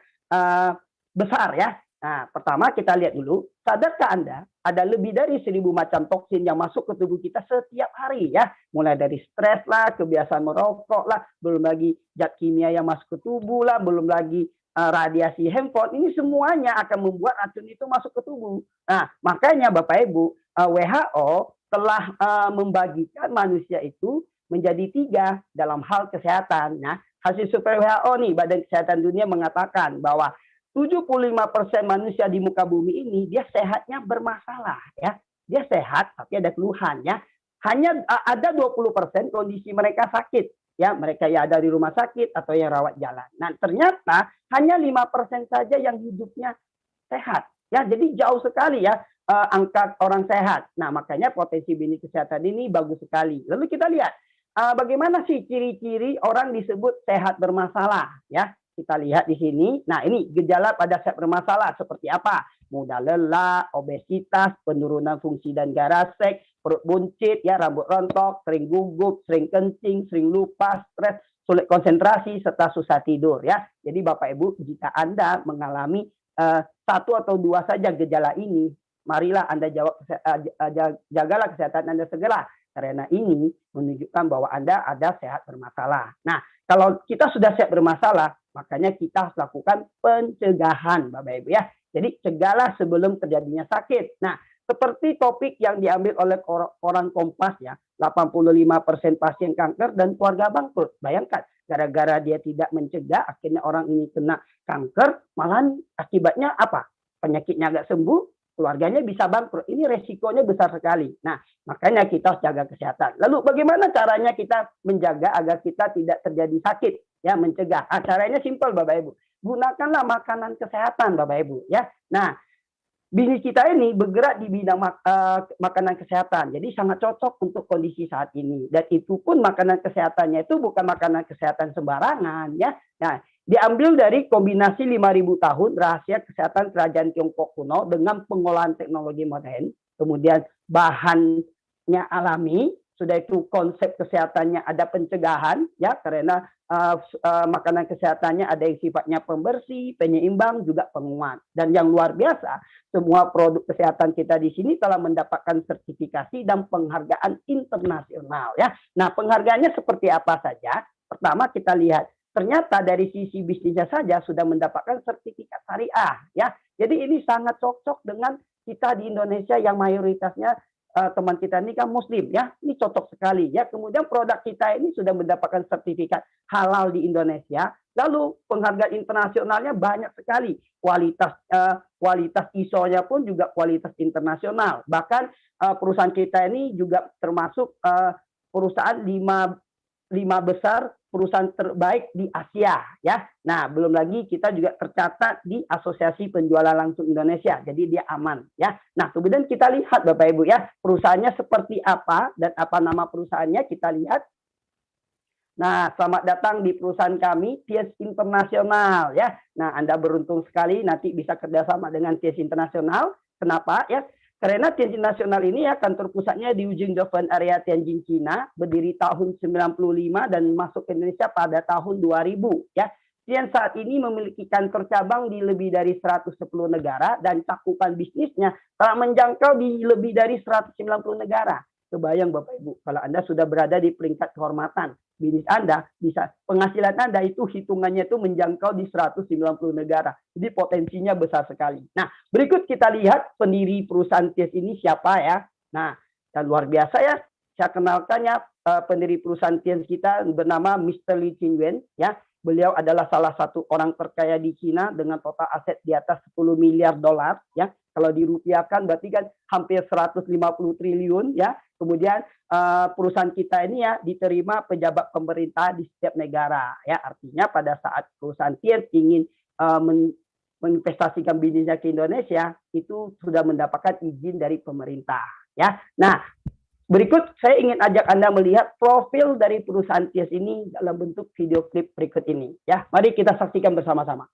besar ya. Nah, pertama kita lihat dulu, sadarkah Anda ada lebih dari 1000 macam toksin yang masuk ke tubuh kita setiap hari ya. Mulai dari stres lah, kebiasaan merokok lah, belum lagi zat kimia yang masuk ke tubuh lah, belum lagi radiasi handphone. Ini semuanya akan membuat racun itu masuk ke tubuh. Nah, makanya Bapak Ibu, WHO telah membagikan manusia itu menjadi 3 dalam hal kesehatan. Nah, hasil survei WHO nih, Badan Kesehatan Dunia mengatakan bahwa 75% manusia di muka bumi ini dia sehatnya bermasalah ya. Dia sehat tapi ada keluhan ya. Hanya ada 20% kondisi mereka sakit ya, mereka ya ada di rumah sakit atau yang rawat jalan. Nah, ternyata hanya 5% saja yang hidupnya sehat ya. Jadi jauh sekali ya angka orang sehat. Nah, makanya potensi bisnis kesehatan ini bagus sekali. Lalu kita lihat bagaimana sih ciri-ciri orang disebut sehat bermasalah ya. Kita lihat di sini. Nah, ini gejala pada sehat bermasalah seperti apa? Mudah lelah, obesitas, penurunan fungsi dan gairah seks, perut buncit, ya, rambut rontok, sering gugup, sering kencing, sering lupa, stres, sulit konsentrasi, serta susah tidur. Ya, jadi Bapak Ibu, jika Anda mengalami 1 atau 2 saja gejala ini, marilah Anda jagalah kesehatan Anda segera. Karena ini menunjukkan bahwa Anda ada sehat bermasalah. Nah, kalau kita sudah sehat bermasalah, makanya kita harus lakukan pencegahan, Bapak Ibu ya. Jadi cegahlah sebelum terjadinya sakit. Nah, seperti topik yang diambil oleh koran Kompas ya, 85% pasien kanker dan keluarga bangkrut. Bayangkan, gara-gara dia tidak mencegah, akhirnya orang ini kena kanker, malahan akibatnya apa? Penyakitnya nggak sembuh, keluarganya bisa bangkrut. Ini resikonya besar sekali. Nah, makanya kita harus jaga kesehatan. Lalu bagaimana caranya kita menjaga agar kita tidak terjadi sakit? Ya, mencegah. Caranya simpel Bapak Ibu. Gunakanlah makanan kesehatan Bapak Ibu. Ya. Nah, bisnis kita ini bergerak di bidang makanan kesehatan. Jadi sangat cocok untuk kondisi saat ini. Dan itu pun makanan kesehatannya itu bukan makanan kesehatan sembarangan. Ya. Nah, diambil dari kombinasi 5.000 tahun rahasia kesehatan kerajaan Tiongkok kuno dengan pengolahan teknologi modern, kemudian bahannya alami, sudah itu konsep kesehatannya ada pencegahan, ya karena makanan kesehatannya ada yang sifatnya pembersih, penyeimbang, juga penguat. Dan yang luar biasa, semua produk kesehatan kita di sini telah mendapatkan sertifikasi dan penghargaan internasional. Ya, nah penghargaannya seperti apa saja? pertama kita lihat ternyata dari sisi bisnisnya saja sudah mendapatkan sertifikat syariah ya. Jadi ini sangat cocok dengan kita di Indonesia yang mayoritasnya teman kita ini kan muslim ya. Ini cocok sekali ya. Kemudian produk kita ini sudah mendapatkan sertifikat halal di Indonesia. Lalu penghargaan internasionalnya banyak sekali. Kualitas ISO-nya pun juga kualitas internasional. Bahkan perusahaan kita ini juga termasuk perusahaan lima besar perusahaan terbaik di Asia ya. Nah, belum lagi kita juga tercatat di Asosiasi Penjualan Langsung Indonesia. Jadi dia aman ya. Nah, kemudian kita lihat Bapak Ibu ya, perusahaannya seperti apa dan apa nama perusahaannya kita lihat. Nah, selamat datang di perusahaan kami, TIES Internasional ya. Nah, Anda beruntung sekali nanti bisa kerjasama dengan TIES Internasional. Kenapa ya? Karena TIES Internasional ini ya kantor pusatnya di Wuzhou area Tianjin, Cina, berdiri tahun 95 dan masuk ke Indonesia pada tahun 2000 ya. TIES saat ini memiliki kantor cabang di lebih dari 110 negara dan cakupan bisnisnya telah menjangkau di lebih dari 190 negara. Kebayang Bapak Ibu, kalau Anda sudah berada di peringkat kehormatan, bisnis Anda bisa penghasilan Anda itu hitungannya itu menjangkau di 190 negara. Jadi potensinya besar sekali. Nah, berikut kita lihat pendiri perusahaan TIES ini siapa ya. Nah, dan luar biasa ya. Saya kenalkannya pendiri perusahaan TIES kita bernama Mr. Li Qingwen ya. Beliau adalah salah satu orang terkaya di Cina dengan total aset di atas 10 miliar dolar ya. Kalau dirupiahkan berarti kan hampir 150 triliun ya. Kemudian perusahaan kita ini ya diterima pejabat pemerintah di setiap negara ya. Artinya pada saat perusahaan TIES ingin menginvestasikan bisnisnya ke Indonesia itu sudah mendapatkan izin dari pemerintah ya. Nah, berikut saya ingin ajak Anda melihat profil dari perusahaan TIES ini dalam bentuk video klip berikut ini ya. Mari kita saksikan bersama-sama.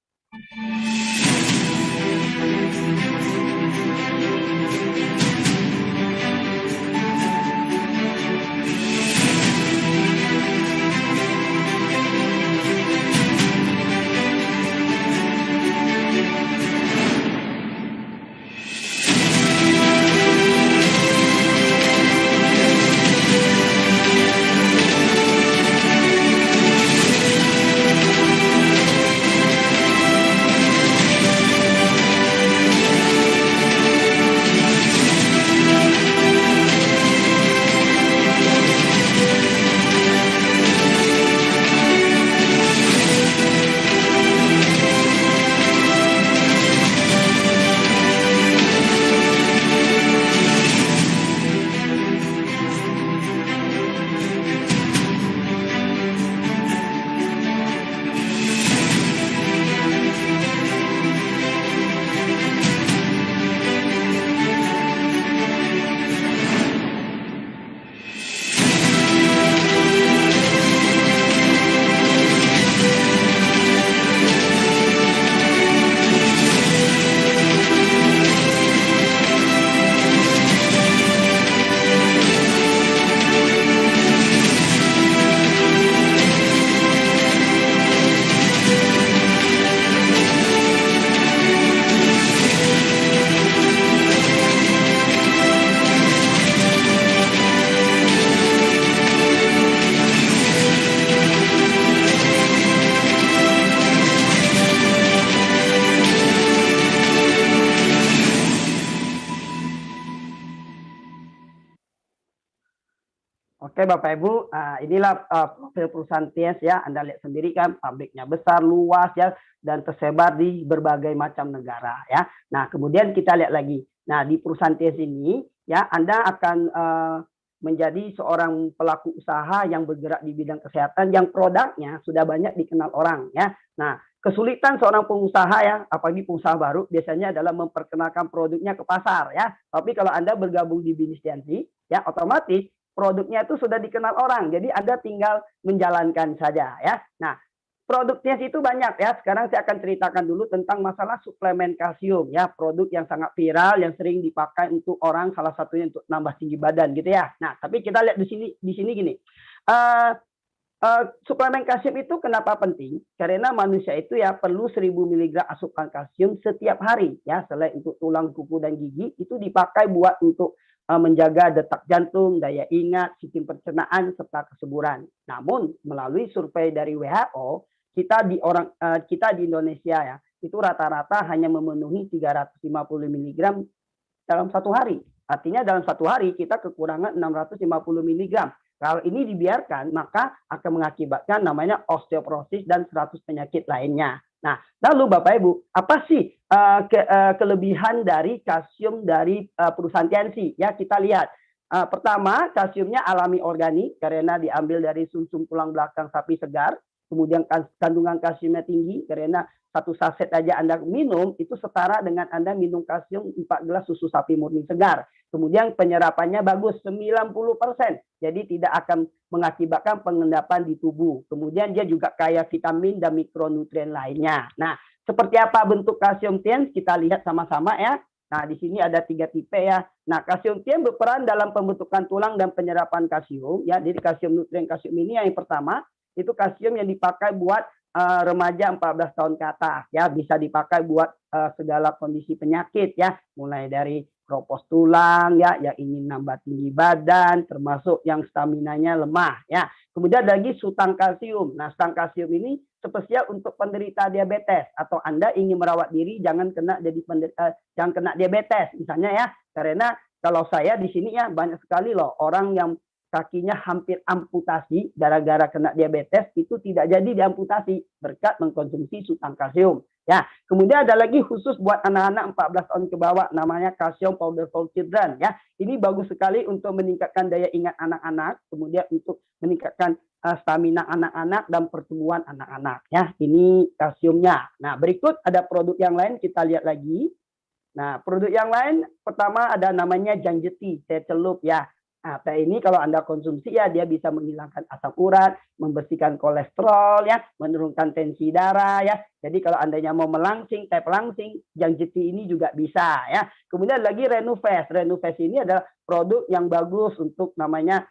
Oke Bapak Ibu, inilah profil perusahaan TIES ya. Anda lihat sendiri kan pabriknya besar, luas ya, dan tersebar di berbagai macam negara ya. Nah kemudian kita lihat lagi. Nah di perusahaan TIES ini ya Anda akan menjadi seorang pelaku usaha yang bergerak di bidang kesehatan yang produknya sudah banyak dikenal orang ya. Nah kesulitan seorang pengusaha ya, apalagi pengusaha baru biasanya adalah memperkenalkan produknya ke pasar ya. Tapi kalau Anda bergabung di bisnis TNC ya otomatis produknya itu sudah dikenal orang, jadi Anda tinggal menjalankan saja ya. Nah, produknya itu banyak ya. Sekarang saya akan ceritakan dulu tentang masalah suplemen kalsium ya, produk yang sangat viral yang sering dipakai untuk orang, salah satunya untuk nambah tinggi badan gitu ya. Nah, tapi kita lihat di sini gini. Suplemen kalsium itu kenapa penting? Karena manusia itu ya perlu 1000 mg asupan kalsium setiap hari ya. Selain untuk tulang, kuku dan gigi itu dipakai buat untuk menjaga detak jantung, daya ingat, sistem pencernaan, serta kesuburan. Namun melalui survei dari WHO, kita di Indonesia ya, itu rata-rata hanya memenuhi 350 mg dalam satu hari. Artinya dalam satu hari kita kekurangan 650 mg. Kalau ini dibiarkan, maka akan mengakibatkan namanya osteoporosis dan 100 penyakit lainnya. Nah, lalu Bapak Ibu, apa sih kelebihan dari kalsium dari perusahaan TNC? Ya, kita lihat. Pertama, kalsiumnya alami organik karena diambil dari sumsum tulang belakang sapi segar. Kemudian kandungan kalsiumnya tinggi karena satu saset aja Anda minum itu setara dengan Anda minum kalsium 4 gelas susu sapi murni segar. Kemudian penyerapannya bagus 90%. Jadi tidak akan mengakibatkan pengendapan di tubuh. Kemudian dia juga kaya vitamin dan mikronutrien lainnya. Nah, seperti apa bentuk kalsium TNC kita lihat sama-sama ya. Nah, di sini ada 3 tipe ya. Nah, kalsium TNC berperan dalam pembentukan tulang dan penyerapan kalsium ya. Jadi kalsium nutrien kalsium ini yang pertama itu kalsium yang dipakai buat remaja 14 tahun ke atas ya, bisa dipakai buat segala kondisi penyakit ya, mulai dari kropos tulang ya, yang ingin nambah tinggi badan, termasuk yang staminanya lemah ya. Kemudian ada lagi sutang kalsium. Nah, sutang kalsium ini spesial untuk penderita diabetes atau Anda ingin merawat diri jangan kena diabetes misalnya ya. Karena kalau saya di sini ya banyak sekali loh orang yang kakinya hampir amputasi gara-gara kena diabetes itu tidak jadi diamputasi berkat mengkonsumsi sutang kalsium. Ya, kemudian ada lagi khusus buat anak-anak 14 tahun ke bawah namanya calcium powder for children ya. Ini bagus sekali untuk meningkatkan daya ingat anak-anak, kemudian untuk meningkatkan stamina anak-anak dan pertumbuhan anak-anak ya. Ini kalsiumnya. Nah, berikut ada produk yang lain kita lihat lagi. Nah, produk yang lain pertama ada namanya Janjeti, saya celup ya. Nah, teh ini kalau Anda konsumsi ya dia bisa menghilangkan asam urat, membersihkan kolesterol ya, menurunkan tensi darah ya. Jadi kalau Andanya mau melangsing, teh pelangsing, Janjeti ini juga bisa ya. Kemudian lagi Renuvest. Renuvest ini adalah produk yang bagus untuk namanya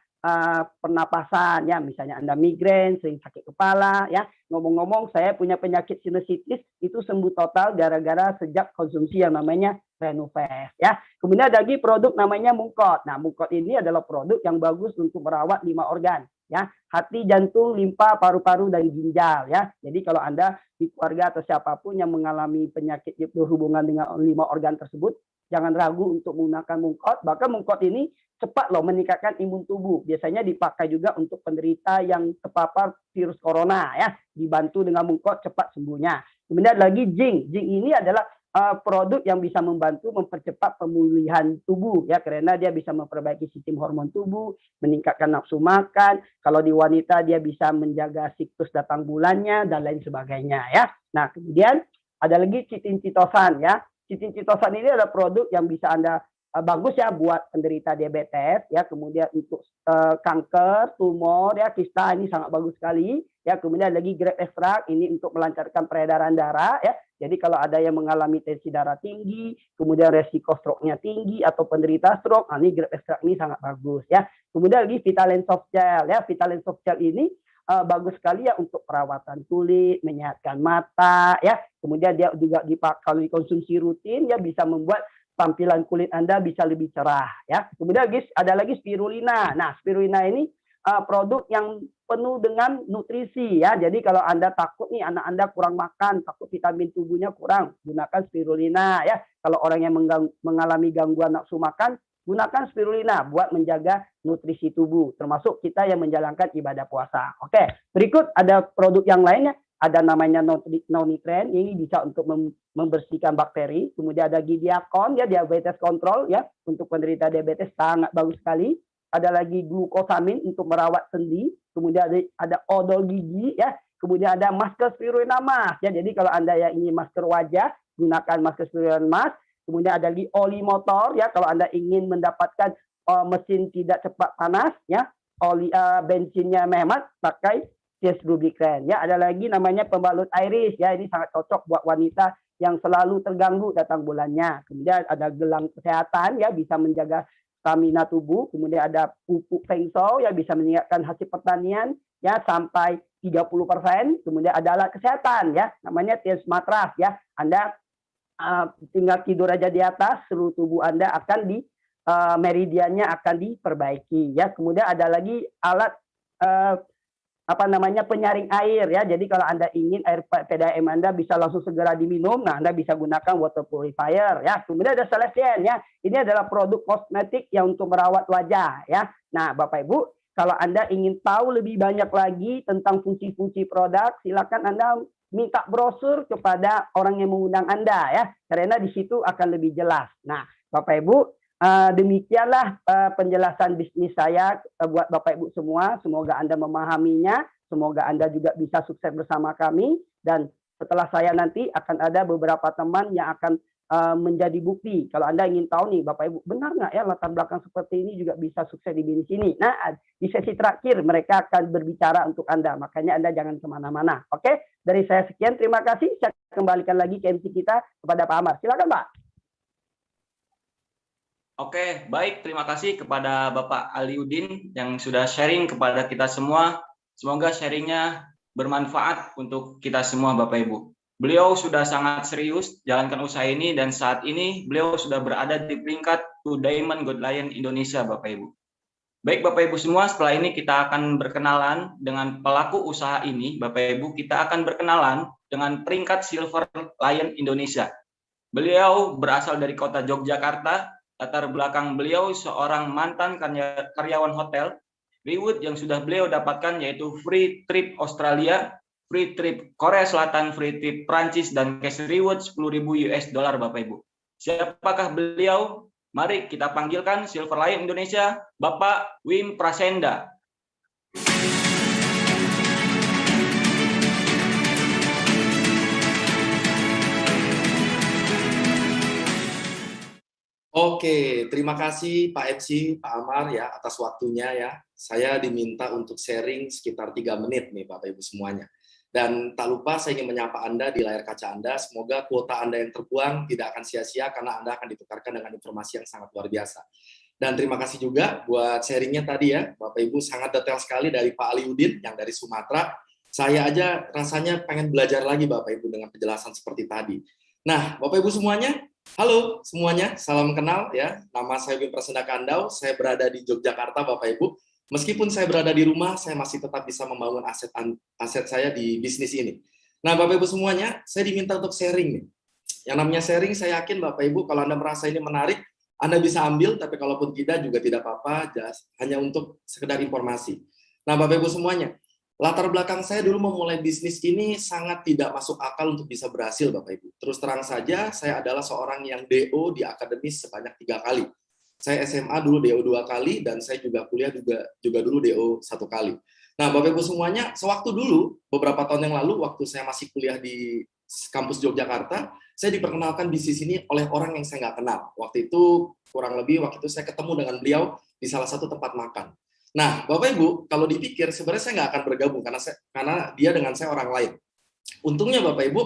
pernapasan ya, misalnya Anda migrain, sering sakit kepala ya. Ngomong-ngomong saya punya penyakit sinusitis itu sembuh total gara-gara sejak konsumsi yang namanya Renuvest ya. Kemudian ada lagi produk namanya Mungkot. Nah, Mungkot ini adalah produk yang bagus untuk merawat 5 organ ya, hati, jantung, limpa, paru-paru dan ginjal ya. Jadi kalau Anda di keluarga atau siapapun yang mengalami penyakit berhubungan dengan 5 organ tersebut, jangan ragu untuk menggunakan Mungkot. Bahkan Mungkot ini cepat loh meningkatkan imun tubuh. Biasanya dipakai juga untuk penderita yang terpapar virus corona ya. Dibantu dengan Mungkot cepat sembuhnya. Kemudian lagi Zinc. Zinc ini adalah produk yang bisa membantu mempercepat pemulihan tubuh ya, karena dia bisa memperbaiki sistem hormon tubuh, meningkatkan nafsu makan. Kalau di wanita dia bisa menjaga siklus datang bulannya dan lain sebagainya ya. Nah, kemudian ada lagi Chitin-Chitosan ya. Chitin-Chitosan ini adalah produk yang bisa Anda bagus ya buat penderita diabetes ya, kemudian untuk kanker, tumor ya, kista ini sangat bagus sekali ya. Kemudian lagi grape extract ini untuk melancarkan peredaran darah ya. Jadi kalau ada yang mengalami tensi darah tinggi, kemudian resiko stroke-nya tinggi atau penderita stroke, ini grape extract ini sangat bagus ya. Kemudian lagi Vitalen Soft Gel ya. Vitalen Soft Gel ini bagus sekali ya untuk perawatan kulit, menyehatkan mata ya. Kemudian dia juga dipakai kalau dikonsumsi rutin ya bisa membuat tampilan kulit Anda bisa lebih cerah ya. Kemudian guys ada lagi spirulina. Nah, spirulina ini produk yang penuh dengan nutrisi ya. Jadi kalau Anda takut nih anak Anda kurang makan, takut vitamin tubuhnya kurang, gunakan spirulina ya. Kalau orang yang mengalami gangguan nafsu makan, gunakan spirulina buat menjaga nutrisi tubuh, termasuk kita yang menjalankan ibadah puasa. Oke, berikut ada produk yang lainnya. Ada namanya Nonitren, ini bisa untuk membersihkan bakteri. Kemudian ada Gidiakon, ya diabetes kontrol ya, untuk penderita diabetes sangat bagus sekali. Ada lagi glukosamin untuk merawat sendi. Kemudian ada odol gigi ya. Kemudian ada masker spirulina mask ya. Jadi kalau Anda yang ingin masker wajah, gunakan masker spirulina mask. Kemudian ada lagi oli motor ya. Kalau Anda ingin mendapatkan mesin tidak cepat panas ya, oli bensinnya menghemat, pakai Tes Lubricant ya. Ada lagi namanya pembalut iris ya. Ini sangat cocok buat wanita yang selalu terganggu datang bulannya. Kemudian ada gelang kesehatan ya, bisa menjaga stamina tubuh. Kemudian ada pupuk Fengsol ya, bisa meningkatkan hasil pertanian ya sampai 30%. Kemudian ada alat kesehatan ya, namanya Tes Matras ya. Anda tinggal tidur aja di atas, seluruh tubuh Anda akan meridiannya akan diperbaiki ya. Kemudian ada lagi alat penyaring air ya. Jadi kalau Anda ingin air PDAM Anda bisa langsung segera diminum, nah Anda bisa gunakan water purifier ya. Kemudian ada Celestion ya. Ini adalah produk kosmetik yang untuk merawat wajah ya. Nah, Bapak Ibu, kalau Anda ingin tahu lebih banyak lagi tentang fungsi-fungsi produk, silakan Anda minta brosur kepada orang yang mengundang Anda ya. Karena di situ akan lebih jelas. Nah, Bapak Ibu, demikianlah penjelasan bisnis saya buat Bapak Ibu semua. Semoga Anda memahaminya, semoga Anda juga bisa sukses bersama kami. Dan setelah saya nanti akan ada beberapa teman yang akan menjadi bukti. Kalau Anda ingin tahu nih Bapak Ibu, benar nggak ya latar belakang seperti ini juga bisa sukses di bisnis ini. Nah, di sesi terakhir mereka akan berbicara untuk Anda. Makanya Anda jangan kemana-mana. Oke, dari saya sekian. Terima kasih. Saya kembalikan lagi ke MC kita kepada Pak Amar. Silakan Pak. Oke, baik. Terima kasih kepada Bapak Aliuddin yang sudah sharing kepada kita semua. Semoga sharingnya bermanfaat untuk kita semua, Bapak Ibu. Beliau sudah sangat serius jalankan usaha ini dan saat ini beliau sudah berada di peringkat To Diamond Gold Lion Indonesia, Bapak Ibu. Baik, Bapak Ibu semua, setelah ini kita akan berkenalan dengan pelaku usaha ini, Bapak Ibu. Kita akan berkenalan dengan peringkat Silver Lion Indonesia. Beliau berasal dari kota Yogyakarta. Latar belakang beliau seorang mantan karyawan hotel Rewood yang sudah beliau dapatkan yaitu free trip Australia, free trip Korea Selatan, free trip Prancis, dan cash reward 10.000 US dollar, Bapak Ibu. Siapakah beliau? Mari kita panggilkan Silver Lion Indonesia, Bapak Wim Prasenda. Oke, terima kasih Pak MC, Pak Amar ya atas waktunya ya. Saya diminta untuk sharing sekitar 3 menit nih Bapak Ibu semuanya. Dan tak lupa saya ingin menyapa Anda di layar kaca Anda. Semoga kuota Anda yang terbuang tidak akan sia-sia karena Anda akan ditukarkan dengan informasi yang sangat luar biasa. Dan terima kasih juga buat sharingnya tadi ya. Bapak Ibu sangat detail sekali dari Pak Aliuddin yang dari Sumatera. Saya aja rasanya pengen belajar lagi Bapak Ibu dengan penjelasan seperti tadi. Nah, Bapak Ibu semuanya, halo semuanya, salam kenal ya. Nama saya Wim Prasenda Kandau, saya berada di Yogyakarta Bapak Ibu. Meskipun saya berada di rumah, saya masih tetap bisa membangun aset saya di bisnis ini. Nah, Bapak Ibu semuanya, saya diminta untuk sharing nih. Yang namanya sharing, saya yakin Bapak Ibu kalau Anda merasa ini menarik, Anda bisa ambil, tapi kalaupun tidak juga tidak apa-apa, hanya untuk sekedar informasi. Nah, Bapak Ibu semuanya, latar belakang saya dulu memulai bisnis ini sangat tidak masuk akal untuk bisa berhasil, Bapak Ibu. Terus terang saja, saya adalah seorang yang DO di akademis sebanyak 3 kali. Saya SMA dulu DO 2 kali, dan saya juga kuliah juga dulu DO 1 kali. Nah, Bapak Ibu semuanya, sewaktu dulu, beberapa tahun yang lalu, waktu saya masih kuliah di kampus Yogyakarta, saya diperkenalkan bisnis ini oleh orang yang saya nggak kenal. Waktu itu, kurang lebih, waktu itu saya ketemu dengan beliau di salah satu tempat makan. Nah, Bapak Ibu, kalau dipikir, sebenarnya saya nggak akan bergabung, karena dia dengan saya orang lain. Untungnya Bapak Ibu,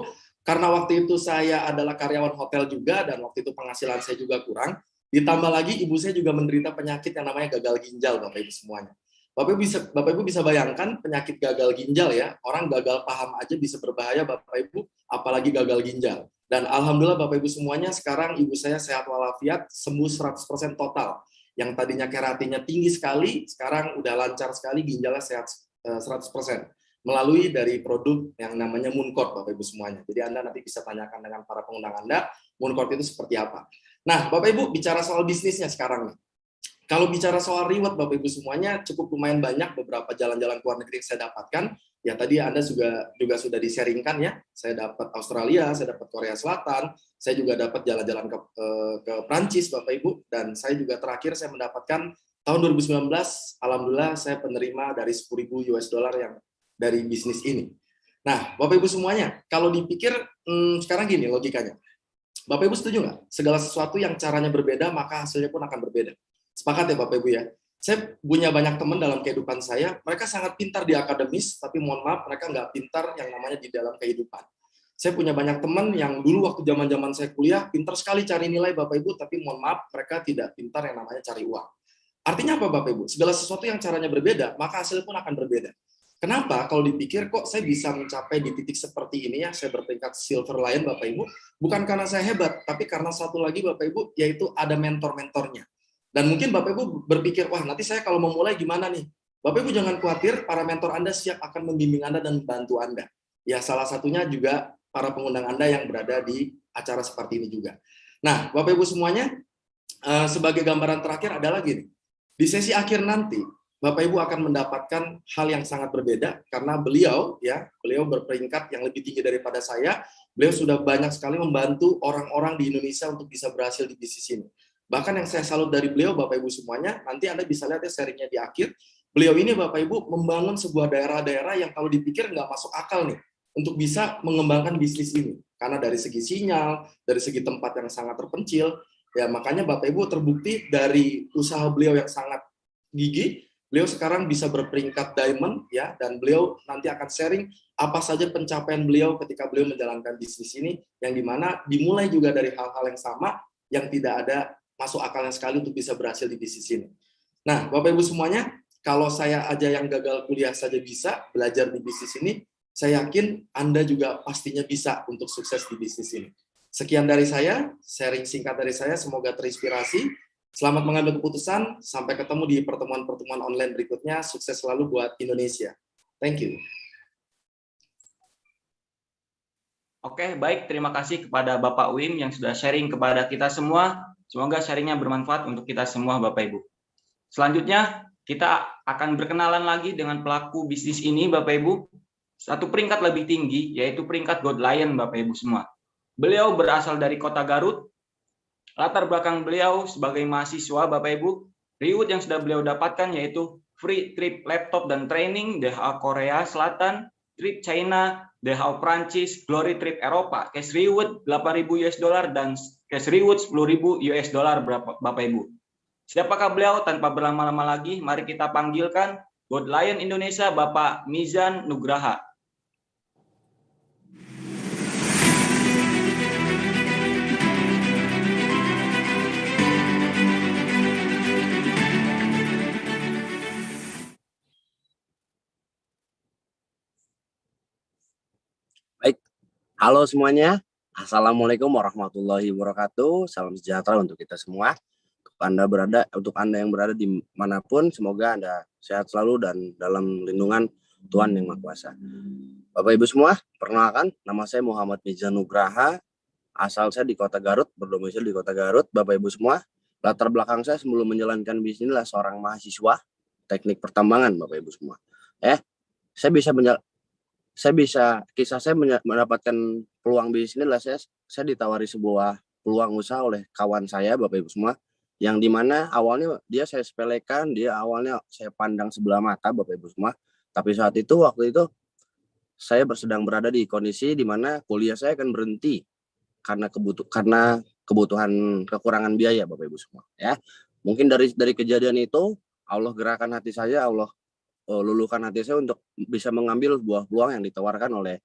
karena waktu itu saya adalah karyawan hotel juga, dan waktu itu penghasilan saya juga kurang, ditambah lagi ibu saya juga menderita penyakit yang namanya gagal ginjal, Bapak Ibu semuanya. Bapak Ibu bisa bayangkan penyakit gagal ginjal ya, orang gagal paham aja bisa berbahaya Bapak Ibu, apalagi gagal ginjal. Dan alhamdulillah Bapak Ibu semuanya, sekarang ibu saya sehat walafiat, sembuh 100% total. Yang tadinya keratinnya tinggi sekali, sekarang udah lancar sekali, ginjalnya sehat 100%. Melalui dari produk yang namanya Mooncord, Bapak Ibu semuanya. Jadi Anda nanti bisa tanyakan dengan para pengundang Anda, Mooncord itu seperti apa. Nah, Bapak Ibu, bicara soal bisnisnya sekarang nih. Kalau bicara soal reward, Bapak Ibu semuanya, cukup lumayan banyak beberapa jalan-jalan ke luar negeri yang saya dapatkan. Ya, tadi Anda juga sudah di-sharingkan ya. Saya dapat Australia, saya dapat Korea Selatan, saya juga dapat jalan-jalan ke Prancis, Bapak Ibu. Dan saya juga terakhir saya mendapatkan tahun 2019, alhamdulillah saya penerima dari 10.000 US dollar yang dari bisnis ini. Nah, Bapak Ibu semuanya, kalau dipikir, sekarang gini logikanya. Bapak Ibu setuju nggak? Segala sesuatu yang caranya berbeda, maka hasilnya pun akan berbeda. Sepakat ya Bapak Ibu ya? Saya punya banyak teman dalam kehidupan saya, mereka sangat pintar di akademis, tapi mohon maaf, mereka nggak pintar yang namanya di dalam kehidupan. Saya punya banyak teman yang dulu waktu zaman-zaman saya kuliah, pintar sekali cari nilai Bapak Ibu, tapi mohon maaf, mereka tidak pintar yang namanya cari uang. Artinya apa Bapak Ibu? Segala sesuatu yang caranya berbeda, maka hasilnya pun akan berbeda. Kenapa? Kalau dipikir kok saya bisa mencapai di titik seperti ini ya, saya berperingkat Silver Lion Bapak Ibu, bukan karena saya hebat, tapi karena satu lagi Bapak Ibu, yaitu ada mentor-mentornya. Dan mungkin Bapak Ibu berpikir, wah nanti saya kalau mau mulai gimana nih? Bapak Ibu jangan khawatir, para mentor Anda siap akan membimbing Anda dan membantu Anda. Ya, salah satunya juga para pengundang Anda yang berada di acara seperti ini juga. Nah, Bapak Ibu semuanya, sebagai gambaran terakhir adalah gini. Di sesi akhir nanti, Bapak Ibu akan mendapatkan hal yang sangat berbeda karena beliau berperingkat yang lebih tinggi daripada saya. Beliau sudah banyak sekali membantu orang-orang di Indonesia untuk bisa berhasil di bisnis ini. Bahkan yang saya salut dari beliau, Bapak Ibu semuanya, nanti Anda bisa lihat ya sharingnya di akhir. Beliau ini Bapak Ibu membangun sebuah daerah-daerah yang kalau dipikir nggak masuk akal nih untuk bisa mengembangkan bisnis ini. Karena dari segi sinyal, dari segi tempat yang sangat terpencil, ya makanya Bapak Ibu terbukti dari usaha beliau yang sangat gigih, beliau sekarang bisa berperingkat diamond ya, dan beliau nanti akan sharing apa saja pencapaian beliau ketika beliau menjalankan bisnis ini, yang dimana dimulai juga dari hal-hal yang sama yang tidak ada masuk akalnya sekali untuk bisa berhasil di bisnis ini. Nah, Bapak Ibu semuanya, kalau saya aja yang gagal kuliah saja bisa belajar di bisnis ini, saya yakin Anda juga pastinya bisa untuk sukses di bisnis ini. Sekian dari saya, sharing singkat dari saya, semoga terinspirasi. Selamat mengambil keputusan, sampai ketemu di pertemuan-pertemuan online berikutnya. Sukses selalu buat Indonesia. Thank you. Oke, baik. Terima kasih kepada Bapak Wim yang sudah sharing kepada kita semua. Semoga sharingnya bermanfaat untuk kita semua, Bapak Ibu. Selanjutnya, kita akan berkenalan lagi dengan pelaku bisnis ini, Bapak Ibu. Satu peringkat lebih tinggi, yaitu peringkat Gold Lion, Bapak Ibu semua. Beliau berasal dari kota Garut. Latar belakang beliau sebagai mahasiswa, Bapak Ibu, reward yang sudah beliau dapatkan yaitu free trip laptop dan training DHA Korea Selatan, trip China, DHA Prancis, Glory Trip Eropa, cash reward $8.000 dan cash reward $10.000 Bapak Ibu. Siapakah beliau? Tanpa berlama-lama lagi, mari kita panggilkan Gold Lion Indonesia Bapak Mizan Nugraha. Baik, halo semuanya. Assalamualaikum warahmatullahi wabarakatuh. Salam sejahtera untuk kita semua. Untuk Anda yang berada di manapun, semoga Anda sehat selalu dan dalam lindungan Tuhan Yang Maha Kuasa. Bapak Ibu semua, perkenalkan, nama saya Muhammad Mizan Nugraha. Asal saya di Kota Garut, berdomisili di Kota Garut. Bapak Ibu semua, latar belakang saya sebelum menjalankan bisnis inilah seorang mahasiswa teknik pertambangan, Bapak Ibu semua. Kisah saya mendapatkan peluang bisnis inilah saya ditawari sebuah peluang usaha oleh kawan saya, Bapak Ibu semua, yang dimana awalnya dia saya sepelekan, dia awalnya saya pandang sebelah mata, Bapak Ibu semua. Tapi waktu itu saya sedang berada di kondisi di mana kuliah saya akan berhenti karena kebutuhan kekurangan biaya, Bapak Ibu semua. Ya, mungkin dari kejadian itu Allah gerakan hati saya, Allah luluhkan hati saya untuk bisa mengambil sebuah peluang yang ditawarkan oleh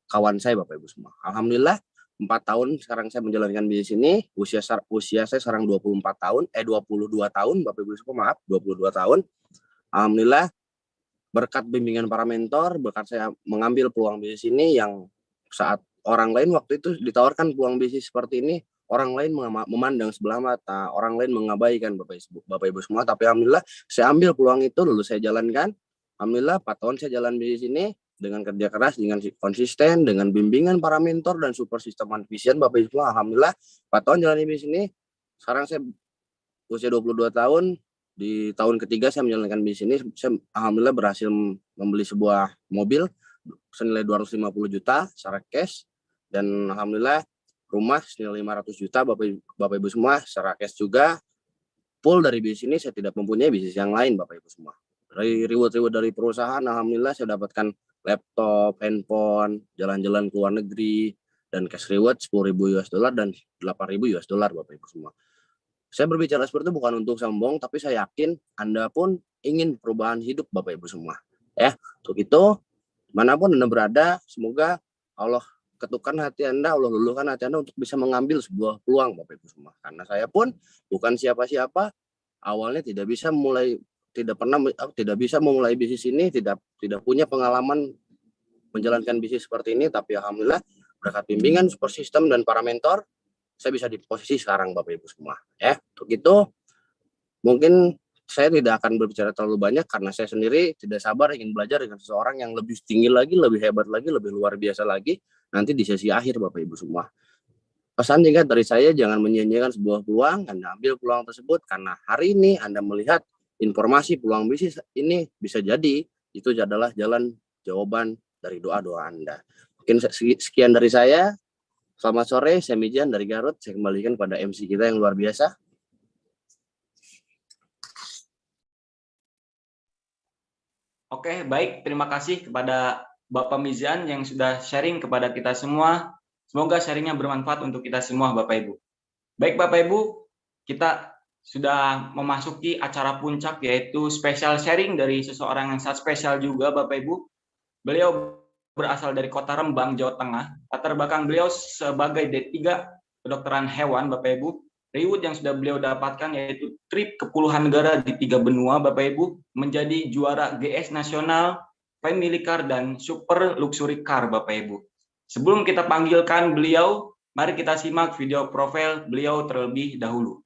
kawan saya, Bapak Ibu semua. Alhamdulillah 4 tahun sekarang saya menjalankan bisnis ini. Usia saya sekarang 22 tahun, Bapak Ibu semua, maaf, 22 tahun. Alhamdulillah berkat bimbingan para mentor, berkat saya mengambil peluang bisnis ini yang saat orang lain waktu itu ditawarkan peluang bisnis seperti ini, orang lain memandang sebelah mata, orang lain mengabaikan, Bapak Ibu semua. Tapi alhamdulillah saya ambil peluang itu, lalu saya jalankan. Alhamdulillah 4 tahun saya jalan bisnis ini dengan kerja keras, dengan konsisten, dengan bimbingan para mentor dan super system and vision, Bapak Ibu semua. Alhamdulillah 4 tahun jalan bisnis ini. Sekarang saya usia 22 tahun. Di tahun ketiga saya menjalankan bisnis ini, saya alhamdulillah berhasil membeli sebuah mobil senilai 250 juta secara cash, dan alhamdulillah rumah senilai 500 juta, Bapak Ibu semua, secara cash juga. Full dari bisnis ini, saya tidak mempunyai bisnis yang lain, Bapak Ibu semua. Dari reward dari perusahaan, alhamdulillah saya dapatkan laptop, handphone, jalan-jalan ke luar negeri, dan cash reward $10.000 dan $8.000 Bapak Ibu semua. Saya berbicara seperti itu bukan untuk sombong, tapi saya yakin Anda pun ingin perubahan hidup, Bapak Ibu semua. Ya, untuk itu manapun Anda berada, semoga Allah ketukkan hati Anda, Allah luluhkan hati Anda untuk bisa mengambil sebuah peluang, Bapak Ibu semua. Karena saya pun bukan siapa-siapa, awalnya tidak bisa memulai bisnis ini, tidak punya pengalaman menjalankan bisnis seperti ini, tapi alhamdulillah berkat bimbingan super system dan para mentor, saya bisa di posisi sekarang, Bapak Ibu semua. Ya, untuk itu Mungkin saya tidak akan berbicara terlalu banyak karena saya sendiri tidak sabar ingin belajar dengan seseorang yang lebih tinggi lagi, lebih hebat lagi, lebih luar biasa lagi nanti di sesi akhir Bapak Ibu semua. Pesan singkat dari saya, jangan menyia-nyiakan sebuah peluang, Anda ambil peluang tersebut karena hari ini Anda melihat informasi peluang bisnis ini bisa jadi itu adalah jalan jawaban dari doa-doa Anda. Mungkin sekian dari saya. Selamat sore, saya Mijan dari Garut. Saya kembalikan pada MC kita yang luar biasa. Oke, baik. Terima kasih kepada Bapak Mijan yang sudah sharing kepada kita semua. Semoga sharingnya bermanfaat untuk kita semua, Bapak Ibu. Baik, Bapak Ibu, kita sudah memasuki acara puncak, yaitu spesial sharing dari seseorang yang sangat spesial juga, Bapak Ibu. Beliau berasal dari Kota Rembang, Jawa Tengah. Latar belakang beliau sebagai D3 kedokteran hewan, Bapak Ibu. Reward yang sudah beliau dapatkan yaitu trip ke puluhan negara di 3 benua, Bapak Ibu, menjadi juara GS nasional, family car, dan super luxury car, Bapak Ibu. Sebelum kita panggilkan beliau, mari kita simak video profil beliau terlebih dahulu.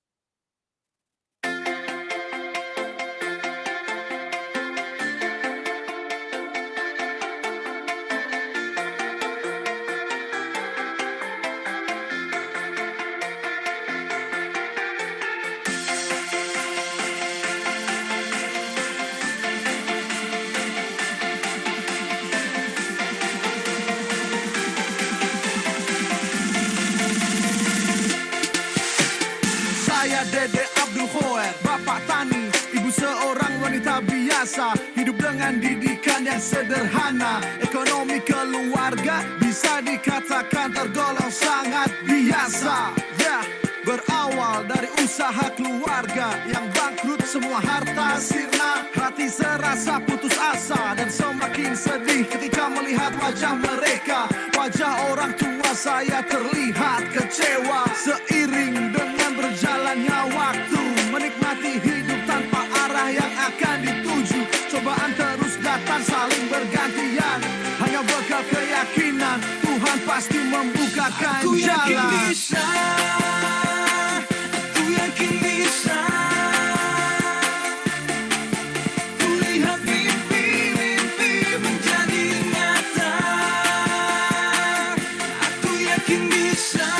Dede Abdul Khoer, bapak tani, ibu seorang wanita biasa, hidup dengan didikan yang sederhana, ekonomi keluarga bisa dikatakan tergolong sangat biasa. Ya, berawal dari usaha keluarga yang bangkrut, semua harta sirna, hati serasa putus asa dan semakin sedih ketika melihat wajah mereka. Wajah orang tua saya terlihat kecewa seiring dengan berjalannya waktu, menikmati hidup tanpa arah yang akan dituju. Cobaan terus datang saling bergantian, hanya bekal keyakinan Tuhan pasti membukakan Aku yakin jalan. bisa, aku yakin bisa. Kulihat mimpi-mimpi menjadi nyata. Aku yakin bisa,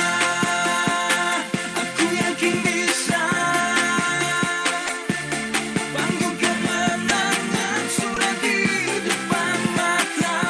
aku yakin bisa. Panggung kemenangan sudah di depan mata.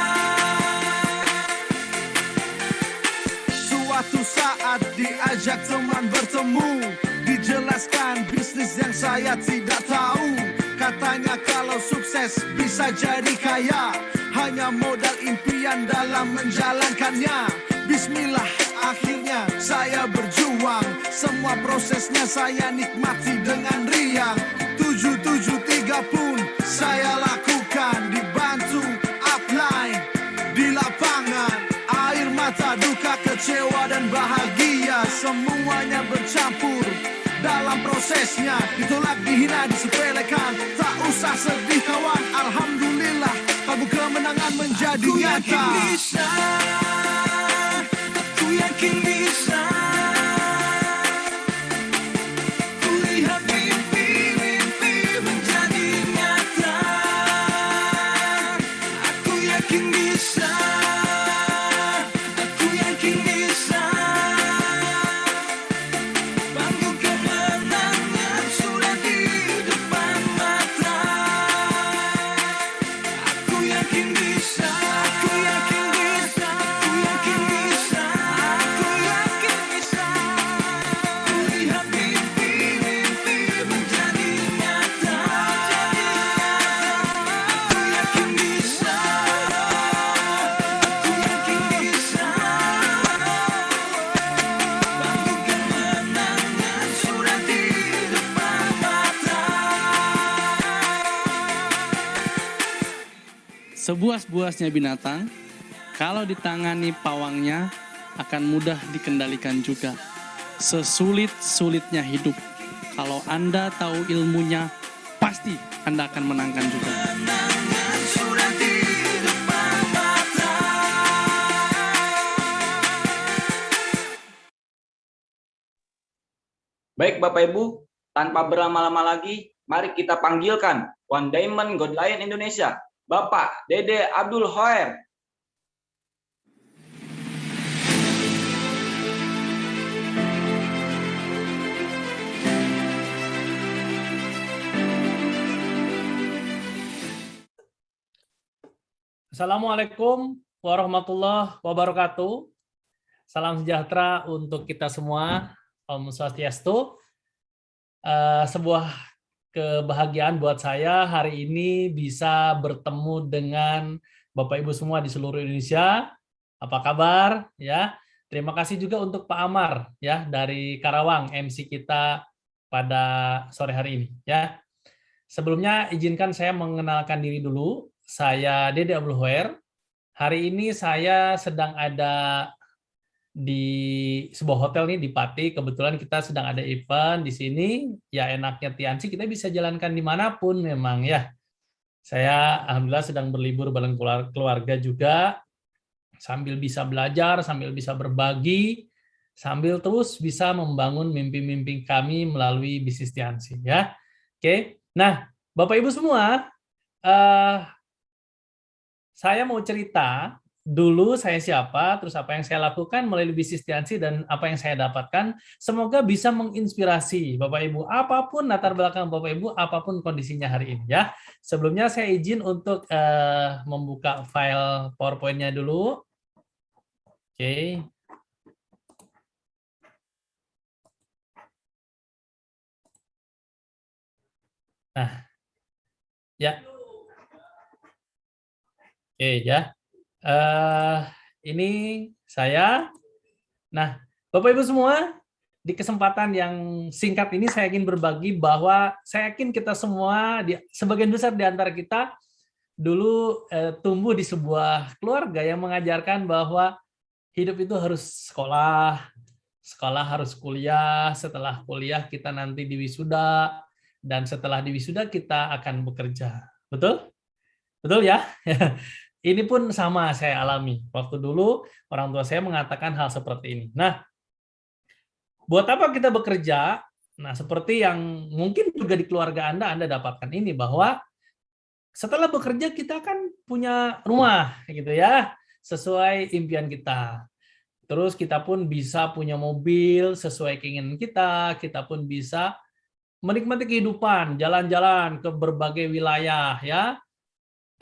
Suatu saat diajak teman bertemu, dijelaskan bisnis yang saya tidak tahu. Katanya kalau sukses bisa jadi kaya, hanya modal impian dalam menjalankannya. Bismillah, akhirnya saya berjuang, semua prosesnya saya nikmati dengan riang. 773 pun saya lakukan, dibantu upline di lapangan. Air mata, duka, kecewa dan bahagia, semuanya bercampur dalam prosesnya. Ditolak, dihina, disepelekan, tak usah sedih kawan. Alhamdulillah, tabung kemenangan menjadi nyata. Aku yakin bisa, aku yakin bisa. Kulihat mimpi-mimpi menjadi nyata. Aku yakin bisa. Sebuas-buasnya binatang, kalau ditangani pawangnya akan mudah dikendalikan juga. Sesulit-sulitnya hidup, kalau Anda tahu ilmunya, pasti Anda akan menangkan juga. Baik Bapak Ibu, tanpa berlama-lama lagi, mari kita panggilkan One Diamond God Lion Indonesia, Bapak Dede Abdul Hoer. Assalamualaikum warahmatullahi wabarakatuh. Salam sejahtera untuk kita semua. Om Swastiastu. Sebuah kebahagiaan buat saya hari ini bisa bertemu dengan Bapak Ibu semua di seluruh Indonesia. Apa kabar? Ya, terima kasih juga untuk Pak Amar ya dari Karawang, MC kita pada sore hari ini. Ya, sebelumnya izinkan saya mengenalkan diri dulu. Saya Dede Abdul Hoer. Hari ini saya sedang ada di sebuah hotel nih di Pati. Kebetulan kita sedang ada event di sini. Ya enaknya Tiansi kita bisa jalankan dimanapun memang ya. Saya alhamdulillah sedang berlibur bareng keluarga juga. Sambil bisa belajar, sambil bisa berbagi, sambil terus bisa membangun mimpi-mimpi kami melalui bisnis Tiansi ya. Oke. Nah, Bapak Ibu semua, saya mau cerita dulu saya siapa, terus apa yang saya lakukan melalui bisnis Tiansi dan apa yang saya dapatkan. Semoga bisa menginspirasi Bapak Ibu, apapun latar belakang Bapak Ibu, apapun kondisinya hari ini ya. Sebelumnya saya izin untuk membuka file PowerPoint-nya dulu. Oke. Nah, ya. Oke ya, ini saya. Nah, Bapak Ibu semua, di kesempatan yang singkat ini saya ingin berbagi bahwa saya yakin kita semua, sebagian besar di antara kita dulu tumbuh di sebuah keluarga yang mengajarkan bahwa hidup itu harus sekolah, sekolah harus kuliah, setelah kuliah kita nanti diwisuda, dan setelah diwisuda kita akan bekerja. Betul? Betul ya? Ini pun sama saya alami. Waktu dulu orang tua saya mengatakan hal seperti ini. Nah, buat apa kita bekerja? Nah, seperti yang mungkin juga di keluarga Anda dapatkan ini, bahwa setelah bekerja kita kan punya rumah, gitu ya, sesuai impian kita. Terus kita pun bisa punya mobil sesuai keinginan kita pun bisa menikmati kehidupan, jalan-jalan ke berbagai wilayah, ya.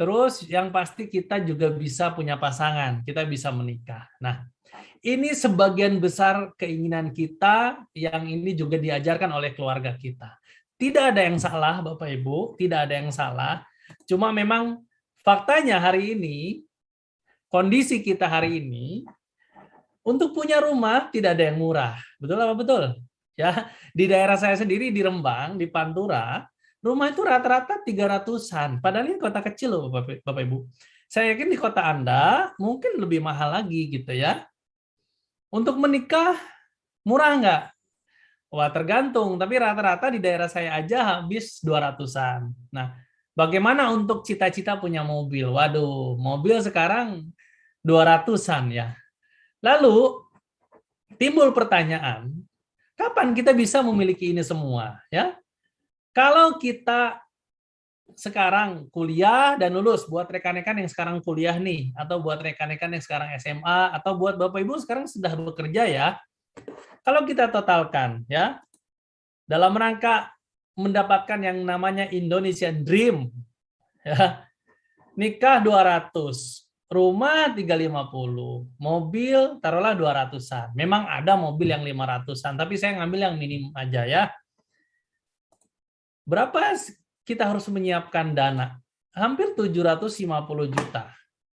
Terus yang pasti kita juga bisa punya pasangan, kita bisa menikah. Nah, ini sebagian besar keinginan kita yang ini juga diajarkan oleh keluarga kita. Tidak ada yang salah Bapak Ibu, tidak ada yang salah. Cuma memang faktanya hari ini, kondisi kita hari ini, untuk punya rumah tidak ada yang murah. Betul apa betul? Ya, di daerah saya sendiri di Rembang, di Pantura, rumah itu rata-rata 300-an. Padahal ini kota kecil loh Bapak Ibu. Saya yakin di kota Anda mungkin lebih mahal lagi gitu ya. Untuk menikah murah nggak? Wah tergantung, tapi rata-rata di daerah saya aja habis 200-an. Nah, bagaimana untuk cita-cita punya mobil? Waduh, mobil sekarang 200-an ya. Lalu timbul pertanyaan, kapan kita bisa memiliki ini semua ya? Kalau kita sekarang kuliah dan lulus, buat rekan-rekan yang sekarang kuliah nih, atau buat rekan-rekan yang sekarang SMA, atau buat Bapak Ibu sekarang sudah bekerja ya, kalau kita totalkan ya, dalam rangka mendapatkan yang namanya Indonesian Dream, ya, nikah 200, rumah 350, mobil taruhlah 200-an. Memang ada mobil yang 500-an, tapi saya ngambil yang minim aja ya. Berapa kita harus menyiapkan dana? Hampir 750 juta.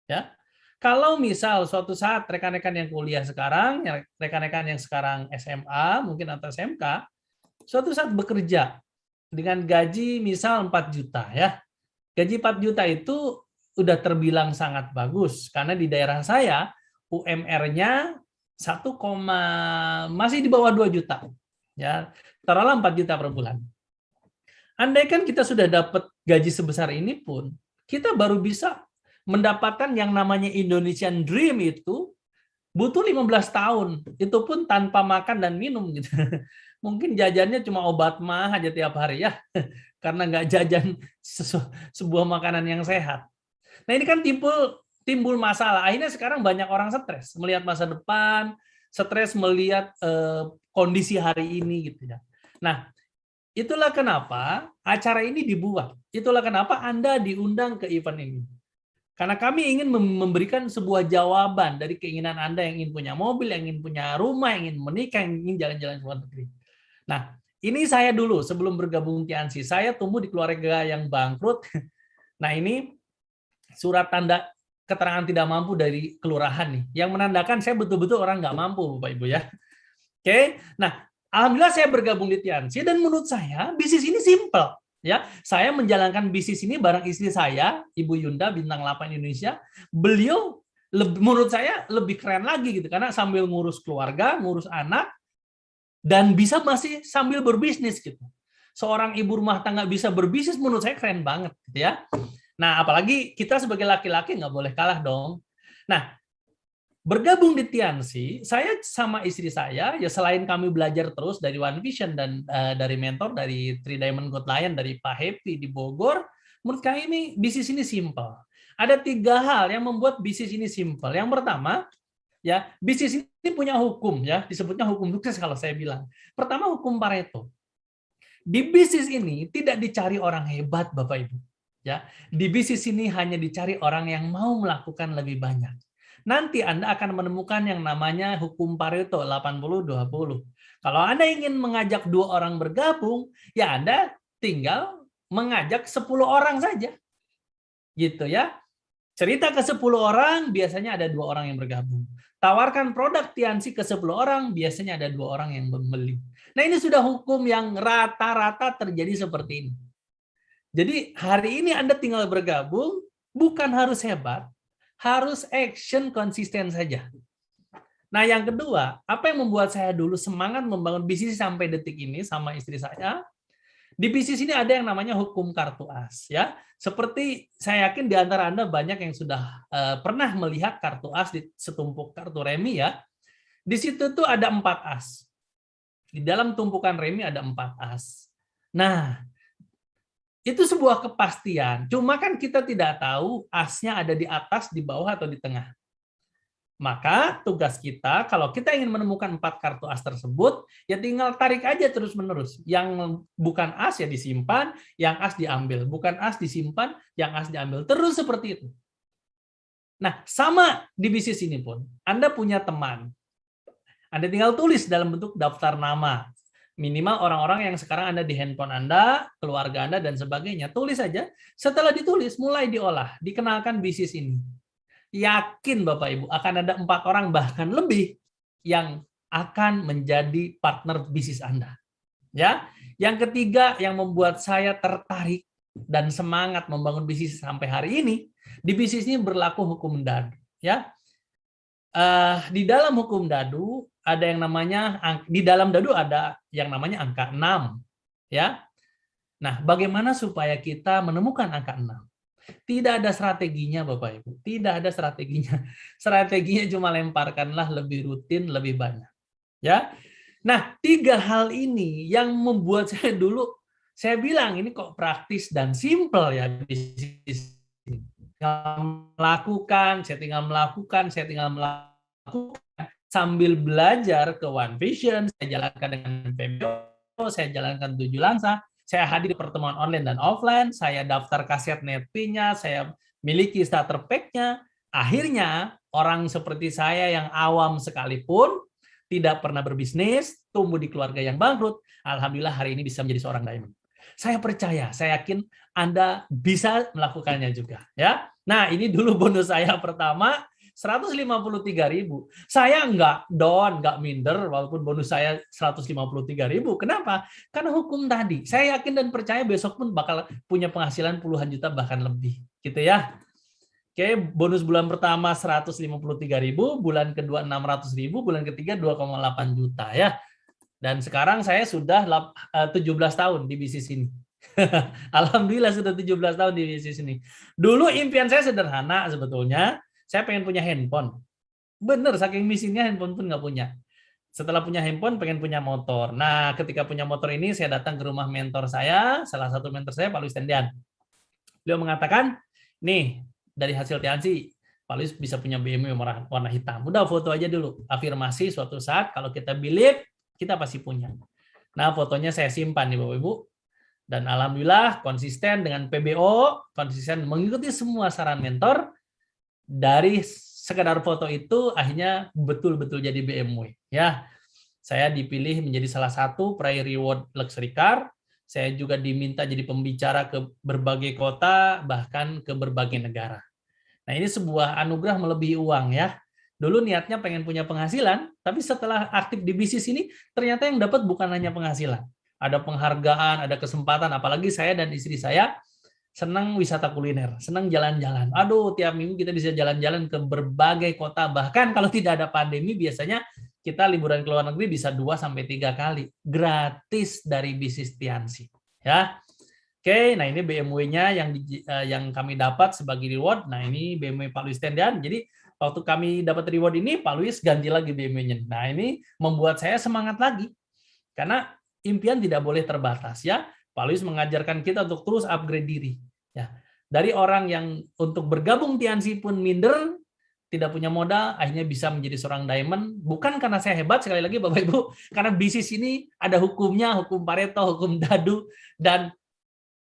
Ya. Kalau misal suatu saat rekan-rekan yang kuliah sekarang, rekan-rekan yang sekarang SMA, mungkin atau SMK, suatu saat bekerja dengan gaji misal 4 juta ya. Gaji 4 juta itu udah terbilang sangat bagus karena di daerah saya UMR-nya masih di bawah 2 juta. Ya, taruhlah 4 juta per bulan. Andaikan kita sudah dapat gaji sebesar ini pun, kita baru bisa mendapatkan yang namanya Indonesian Dream itu butuh 15 tahun. Itu pun tanpa makan dan minum gitu. mungkin jajannya cuma obat mah aja tiap hari ya, karena nggak jajan sebuah makanan yang sehat. Nah ini kan timbul masalah. Akhirnya sekarang banyak orang stres melihat masa depan, stres melihat kondisi hari ini gitu ya. Nah itulah kenapa acara ini dibuat. Itulah kenapa Anda diundang ke event ini. Karena kami ingin memberikan sebuah jawaban dari keinginan Anda yang ingin punya mobil, yang ingin punya rumah, yang ingin menikah, yang ingin jalan-jalan ke luar negeri. Nah, ini saya dulu sebelum bergabung Tiansi, saya tumbuh di keluarga yang bangkrut. Nah, ini surat tanda keterangan tidak mampu dari kelurahan nih, yang menandakan saya betul-betul orang nggak mampu, Bapak Ibu ya. Oke, nah alhamdulillah saya bergabung di Tiansi dan menurut saya bisnis ini simple. Ya, saya menjalankan bisnis ini bareng istri saya, Ibu Yunda Bintang 8 Indonesia. Beliau menurut saya lebih keren lagi gitu karena sambil ngurus keluarga, ngurus anak dan bisa masih sambil berbisnis gitu. Seorang ibu rumah tangga bisa berbisnis menurut saya keren banget gitu ya. Nah, apalagi kita sebagai laki-laki nggak boleh kalah dong. Nah, bergabung di Tiansi, saya sama istri saya, ya selain kami belajar terus dari One Vision dan dari mentor, dari Three Diamond Gold Lion, dari Pak Happy di Bogor, menurut kami ini bisnis ini simple. Ada 3 hal yang membuat bisnis ini simple. Yang pertama, ya bisnis ini punya hukum, ya disebutnya hukum sukses kalau saya bilang. Pertama, hukum Pareto. Di bisnis ini tidak dicari orang hebat, Bapak Ibu. Ya, di bisnis ini hanya dicari orang yang mau melakukan lebih banyak. Nanti Anda akan menemukan yang namanya hukum Pareto 80-20. Kalau Anda ingin mengajak 2 orang bergabung, ya Anda tinggal mengajak 10 orang saja. Gitu ya. Cerita ke 10 orang, biasanya ada 2 orang yang bergabung. Tawarkan produk Tiansi ke 10 orang, biasanya ada 2 orang yang membeli. Nah ini sudah hukum yang rata-rata terjadi seperti ini. Jadi hari ini Anda tinggal bergabung, bukan harus hebat, harus action konsisten saja. Nah, yang kedua, apa yang membuat saya dulu semangat membangun bisnis sampai detik ini sama istri saya? Di bisnis ini ada yang namanya hukum kartu as, ya. Seperti saya yakin di antara Anda banyak yang sudah pernah melihat kartu as di setumpuk kartu remi ya. Di situ tuh ada 4 as. Di dalam tumpukan remi ada 4 as. Nah, itu sebuah kepastian. Cuma kan kita tidak tahu asnya ada di atas, di bawah, atau di tengah. Maka tugas kita, kalau kita ingin menemukan 4 kartu as tersebut, ya tinggal tarik aja terus-menerus. Yang bukan as ya disimpan, yang as diambil. Bukan as disimpan, yang as diambil. Terus seperti itu. Nah, sama di bisnis ini pun. Anda punya teman. Anda tinggal tulis dalam bentuk daftar nama. Minimal orang-orang yang sekarang ada di handphone Anda, keluarga Anda, dan sebagainya. Tulis saja. Setelah ditulis, mulai diolah. Dikenalkan bisnis ini. Yakin Bapak Ibu, akan ada 4 orang bahkan lebih yang akan menjadi partner bisnis Anda. Ya, yang ketiga yang membuat saya tertarik dan semangat membangun bisnis sampai hari ini, di bisnis ini berlaku hukum dadu. Ya, di dalam hukum dadu ada yang namanya, di dalam dadu ada yang namanya angka 6. Ya. Nah, bagaimana supaya kita menemukan angka 6? Tidak ada strateginya, Bapak Ibu. Tidak ada strateginya. Strateginya cuma lemparkanlah lebih rutin, lebih banyak. Ya. Nah, 3 hal ini yang membuat saya dulu, saya bilang ini kok praktis dan simple ya bisnis. Saya tinggal melakukan. Sambil belajar ke One Vision, saya jalankan dengan PBO, saya jalankan 7 Langsa, saya hadir di pertemuan online dan offline, saya daftar kaset netpi-nya, saya miliki starter pack-nya. Akhirnya, orang seperti saya yang awam sekalipun, tidak pernah berbisnis, tumbuh di keluarga yang bangkrut, alhamdulillah hari ini bisa menjadi seorang diamond. Saya percaya, saya yakin Anda bisa melakukannya juga. Ya. Nah, ini dulu bonus saya pertama, 153.000. Saya nggak down, nggak minder, walaupun bonus saya 153.000. Kenapa? Karena hukum tadi. Saya yakin dan percaya besok pun bakal punya penghasilan puluhan juta bahkan lebih. Gitu ya. Oke, bonus bulan pertama 153.000, bulan kedua 600.000, bulan ketiga 2,8 juta ya. Dan sekarang saya sudah 17 tahun di bisnis ini. Alhamdulillah sudah 17 tahun di bisnis ini. Dulu impian saya sederhana sebetulnya. Saya pengen punya handphone. Bener, saking misinya handphone pun nggak punya. Setelah punya handphone, pengen punya motor. Nah, ketika punya motor ini, saya datang ke rumah mentor saya, salah satu mentor saya, Pak Luis Tendian. Beliau mengatakan, nih, dari hasil Tiansi, Pak Luis bisa punya BMW warna hitam. Udah foto aja dulu. Afirmasi suatu saat, kalau kita believe, kita pasti punya. Nah, fotonya saya simpan nih, Bapak-Ibu. Dan alhamdulillah, konsisten dengan PBO, konsisten mengikuti semua saran mentor, dari sekedar foto itu akhirnya betul-betul jadi BMW ya. Saya dipilih menjadi salah satu Prize Reward Luxury Car. Saya juga diminta jadi pembicara ke berbagai kota, bahkan ke berbagai negara. Nah, ini sebuah anugerah melebihi uang ya. Dulu niatnya pengen punya penghasilan, tapi setelah aktif di bisnis ini ternyata yang dapat bukan hanya penghasilan. Ada penghargaan, ada kesempatan, apalagi saya dan istri saya senang wisata kuliner, senang jalan-jalan. Aduh, tiap minggu kita bisa jalan-jalan ke berbagai kota. Bahkan kalau tidak ada pandemi, biasanya kita liburan ke luar negeri bisa 2-3 kali. Gratis dari bisnis Tiansi. Ya. Oke, nah ini BMW-nya yang kami dapat sebagai reward. Nah ini BMW Pak Luis Tendian. Jadi waktu kami dapat reward ini, Pak Luis ganti lagi BMW-nya. Nah ini membuat saya semangat lagi. Karena impian tidak boleh terbatas ya. Pak Luis mengajarkan kita untuk terus upgrade diri. Ya, dari orang yang untuk bergabung Tiansi pun minder, tidak punya modal, akhirnya bisa menjadi seorang diamond. Bukan karena saya hebat, sekali lagi Bapak Ibu, karena bisnis ini ada hukumnya, hukum Pareto, hukum Dadu, dan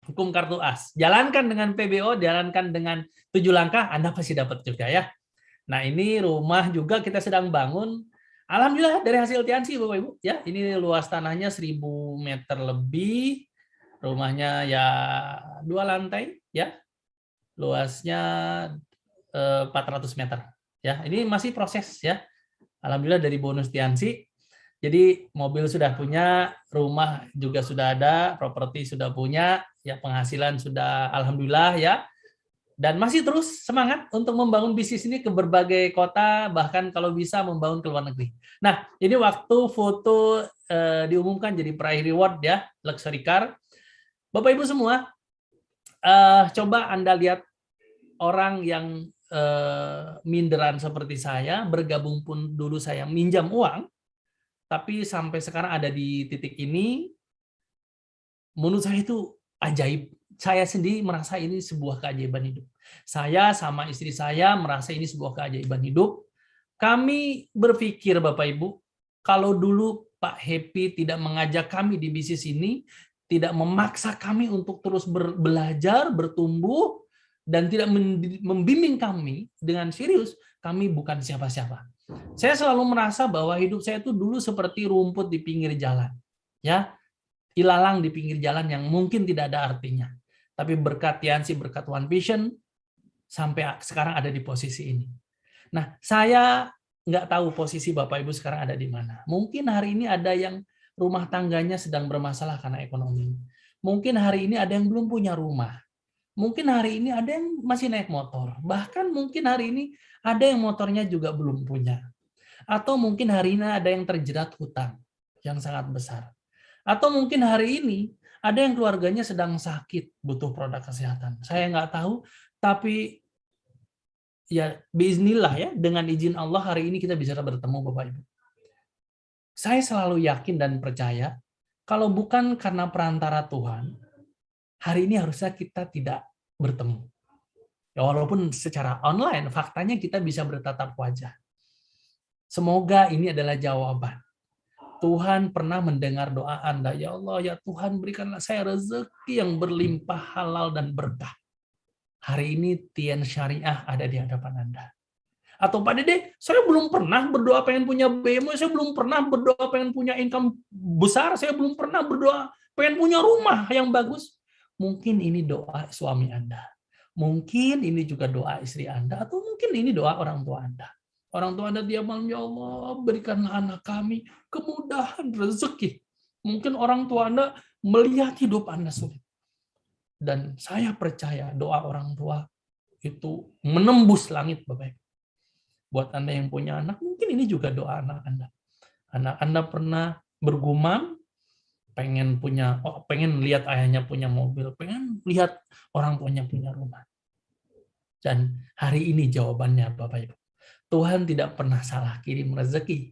hukum kartu as. Jalankan dengan PBO, jalankan dengan 7 langkah, Anda pasti dapat juga ya. Nah ini rumah juga kita sedang bangun. Alhamdulillah dari hasil Tiansi Bapak Ibu. Ya, ini luas tanahnya 1000 meter lebih. Rumahnya ya 2 lantai ya, luasnya 400 meter ya. Ini masih proses ya. Alhamdulillah dari bonus Tiansi. Jadi mobil sudah punya, rumah juga sudah ada, properti sudah punya, ya penghasilan sudah alhamdulillah ya. Dan masih terus semangat untuk membangun bisnis ini ke berbagai kota, bahkan kalau bisa membangun ke luar negeri. Nah, ini waktu foto diumumkan jadi Prize Reward ya, Luxury Car. Bapak Ibu semua, coba Anda lihat orang yang minderan seperti saya, bergabung pun dulu saya minjam uang, tapi sampai sekarang ada di titik ini, menurut saya itu ajaib. Saya sendiri merasa ini sebuah keajaiban hidup. Saya sama istri saya merasa ini sebuah keajaiban hidup. Kami berpikir Bapak Ibu, kalau dulu Pak Happy tidak mengajak kami di bisnis ini, tidak memaksa kami untuk terus belajar, bertumbuh, dan tidak membimbing kami dengan serius, kami bukan siapa-siapa. Saya selalu merasa bahwa hidup saya itu dulu seperti rumput di pinggir jalan. Ya, ilalang di pinggir jalan yang mungkin tidak ada artinya. Tapi berkat Tiansi, berkat One Vision, sampai sekarang ada di posisi ini. Nah, saya nggak tahu posisi Bapak Ibu sekarang ada di mana. Mungkin hari ini ada yang rumah tangganya sedang bermasalah karena ekonomi. Mungkin hari ini ada yang belum punya rumah. Mungkin hari ini ada yang masih naik motor. Bahkan mungkin hari ini ada yang motornya juga belum punya. Atau mungkin hari ini ada yang terjerat hutang yang sangat besar. Atau mungkin hari ini ada yang keluarganya sedang sakit, butuh produk kesehatan. Saya nggak tahu, tapi ya biiznillah ya, dengan izin Allah hari ini kita bisa bertemu Bapak Ibu. Saya selalu yakin dan percaya, kalau bukan karena perantara Tuhan, hari ini harusnya kita tidak bertemu. Ya, walaupun secara online, faktanya kita bisa bertatap wajah. Semoga ini adalah jawaban. Tuhan pernah mendengar doa Anda. Ya Allah, ya Tuhan berikanlah saya rezeki yang berlimpah halal dan berkah. Hari ini Tian Syariah ada di hadapan Anda. Atau Pak Dede, saya belum pernah berdoa pengen punya BMW, saya belum pernah berdoa pengen punya income besar, saya belum pernah berdoa pengen punya rumah yang bagus. Mungkin ini doa suami Anda. Mungkin ini juga doa istri Anda, atau mungkin ini doa orang tua Anda. Orang tua Anda dia malam, ya Allah, berikanlah anak kami kemudahan rezeki. Mungkin orang tua Anda melihat hidup Anda sulit. Dan saya percaya doa orang tua itu menembus langit, Bapak Ibu. Buat Anda yang punya anak, mungkin ini juga doa anak Anda. Anak Anda pernah bergumam, pengen lihat ayahnya punya mobil, pengen lihat orang tuanya punya rumah. Dan hari ini jawabannya Bapak Ibu. Tuhan tidak pernah salah kirim rezeki.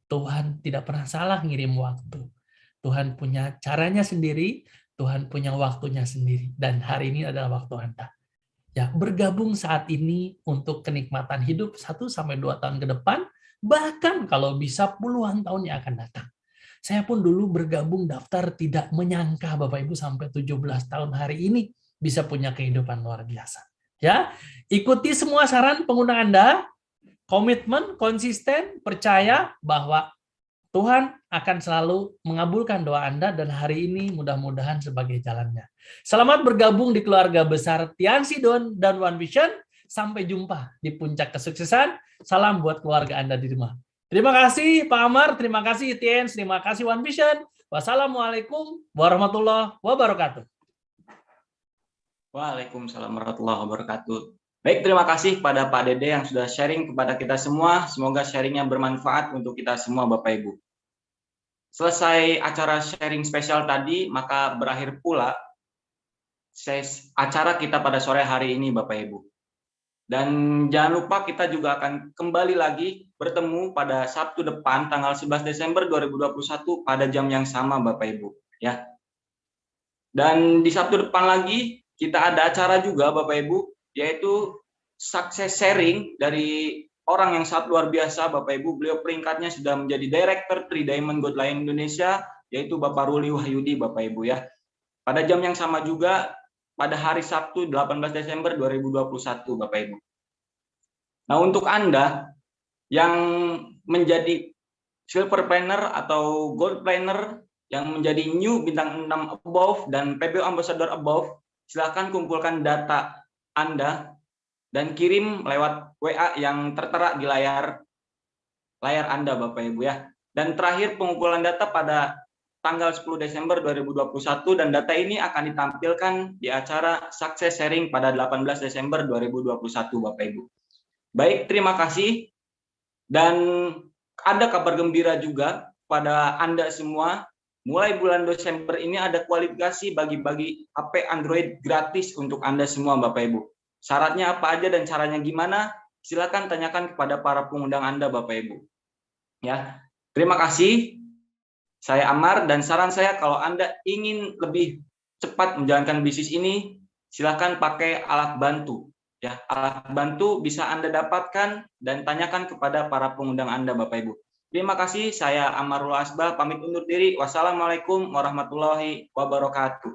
Tuhan tidak pernah salah ngirim waktu. Tuhan punya caranya sendiri, Tuhan punya waktunya sendiri. Dan hari ini adalah waktu Anda. Ya, bergabung saat ini untuk kenikmatan hidup 1-2 tahun ke depan, bahkan kalau bisa puluhan tahun yang akan datang. Saya pun dulu bergabung daftar tidak menyangka Bapak Ibu sampai 17 tahun hari ini bisa punya kehidupan luar biasa. Ya, ikuti semua saran pengguna Anda, komitmen, konsisten, percaya bahwa Tuhan akan selalu mengabulkan doa Anda dan hari ini mudah-mudahan sebagai jalannya. Selamat bergabung di keluarga besar Tiansi Don dan One Vision. Sampai jumpa di puncak kesuksesan. Salam buat keluarga Anda di rumah. Terima kasih Pak Amar, terima kasih Tiens, terima kasih One Vision. Wassalamualaikum warahmatullahi wabarakatuh. Waalaikumsalam warahmatullahi wabarakatuh. Baik, terima kasih kepada Pak Dede yang sudah sharing kepada kita semua. Semoga sharingnya bermanfaat untuk kita semua Bapak Ibu. Selesai acara sharing spesial tadi, maka berakhir pula acara kita pada sore hari ini Bapak Ibu. Dan jangan lupa kita juga akan kembali lagi bertemu pada Sabtu depan tanggal 11 Desember 2021 pada jam yang sama Bapak Ibu. Ya. Dan di Sabtu depan lagi kita ada acara juga Bapak Ibu, yaitu success sharing dari orang yang sangat luar biasa Bapak Ibu. Beliau peringkatnya sudah menjadi Director 3 Diamond Gold Line Indonesia, yaitu Bapak Ruli Wahyudi Bapak Ibu ya. Pada jam yang sama juga pada hari Sabtu 18 Desember 2021 Bapak Ibu. Nah, untuk Anda yang menjadi silver planner atau gold planner yang menjadi new bintang 6 above dan PBO ambassador above, silakan kumpulkan data Anda dan kirim lewat WA yang tertera di layar Anda Bapak Ibu ya. Dan terakhir pengumpulan data pada tanggal 10 Desember 2021 dan data ini akan ditampilkan di acara Success Sharing pada 18 Desember 2021 Bapak Ibu. Baik, terima kasih. Dan ada kabar gembira juga pada Anda semua. Mulai bulan Desember ini ada kualifikasi bagi-bagi HP Android gratis untuk Anda semua Bapak Ibu. Syaratnya apa aja dan caranya gimana? Silakan tanyakan kepada para pengundang Anda Bapak Ibu. Ya. Terima kasih. Saya Amar dan saran saya kalau Anda ingin lebih cepat menjalankan bisnis ini, silakan pakai alat bantu. Ya, alat bantu bisa Anda dapatkan dan tanyakan kepada para pengundang Anda Bapak Ibu. Terima kasih, saya Amarul Asbah, pamit undur diri. Wassalamualaikum warahmatullahi wabarakatuh.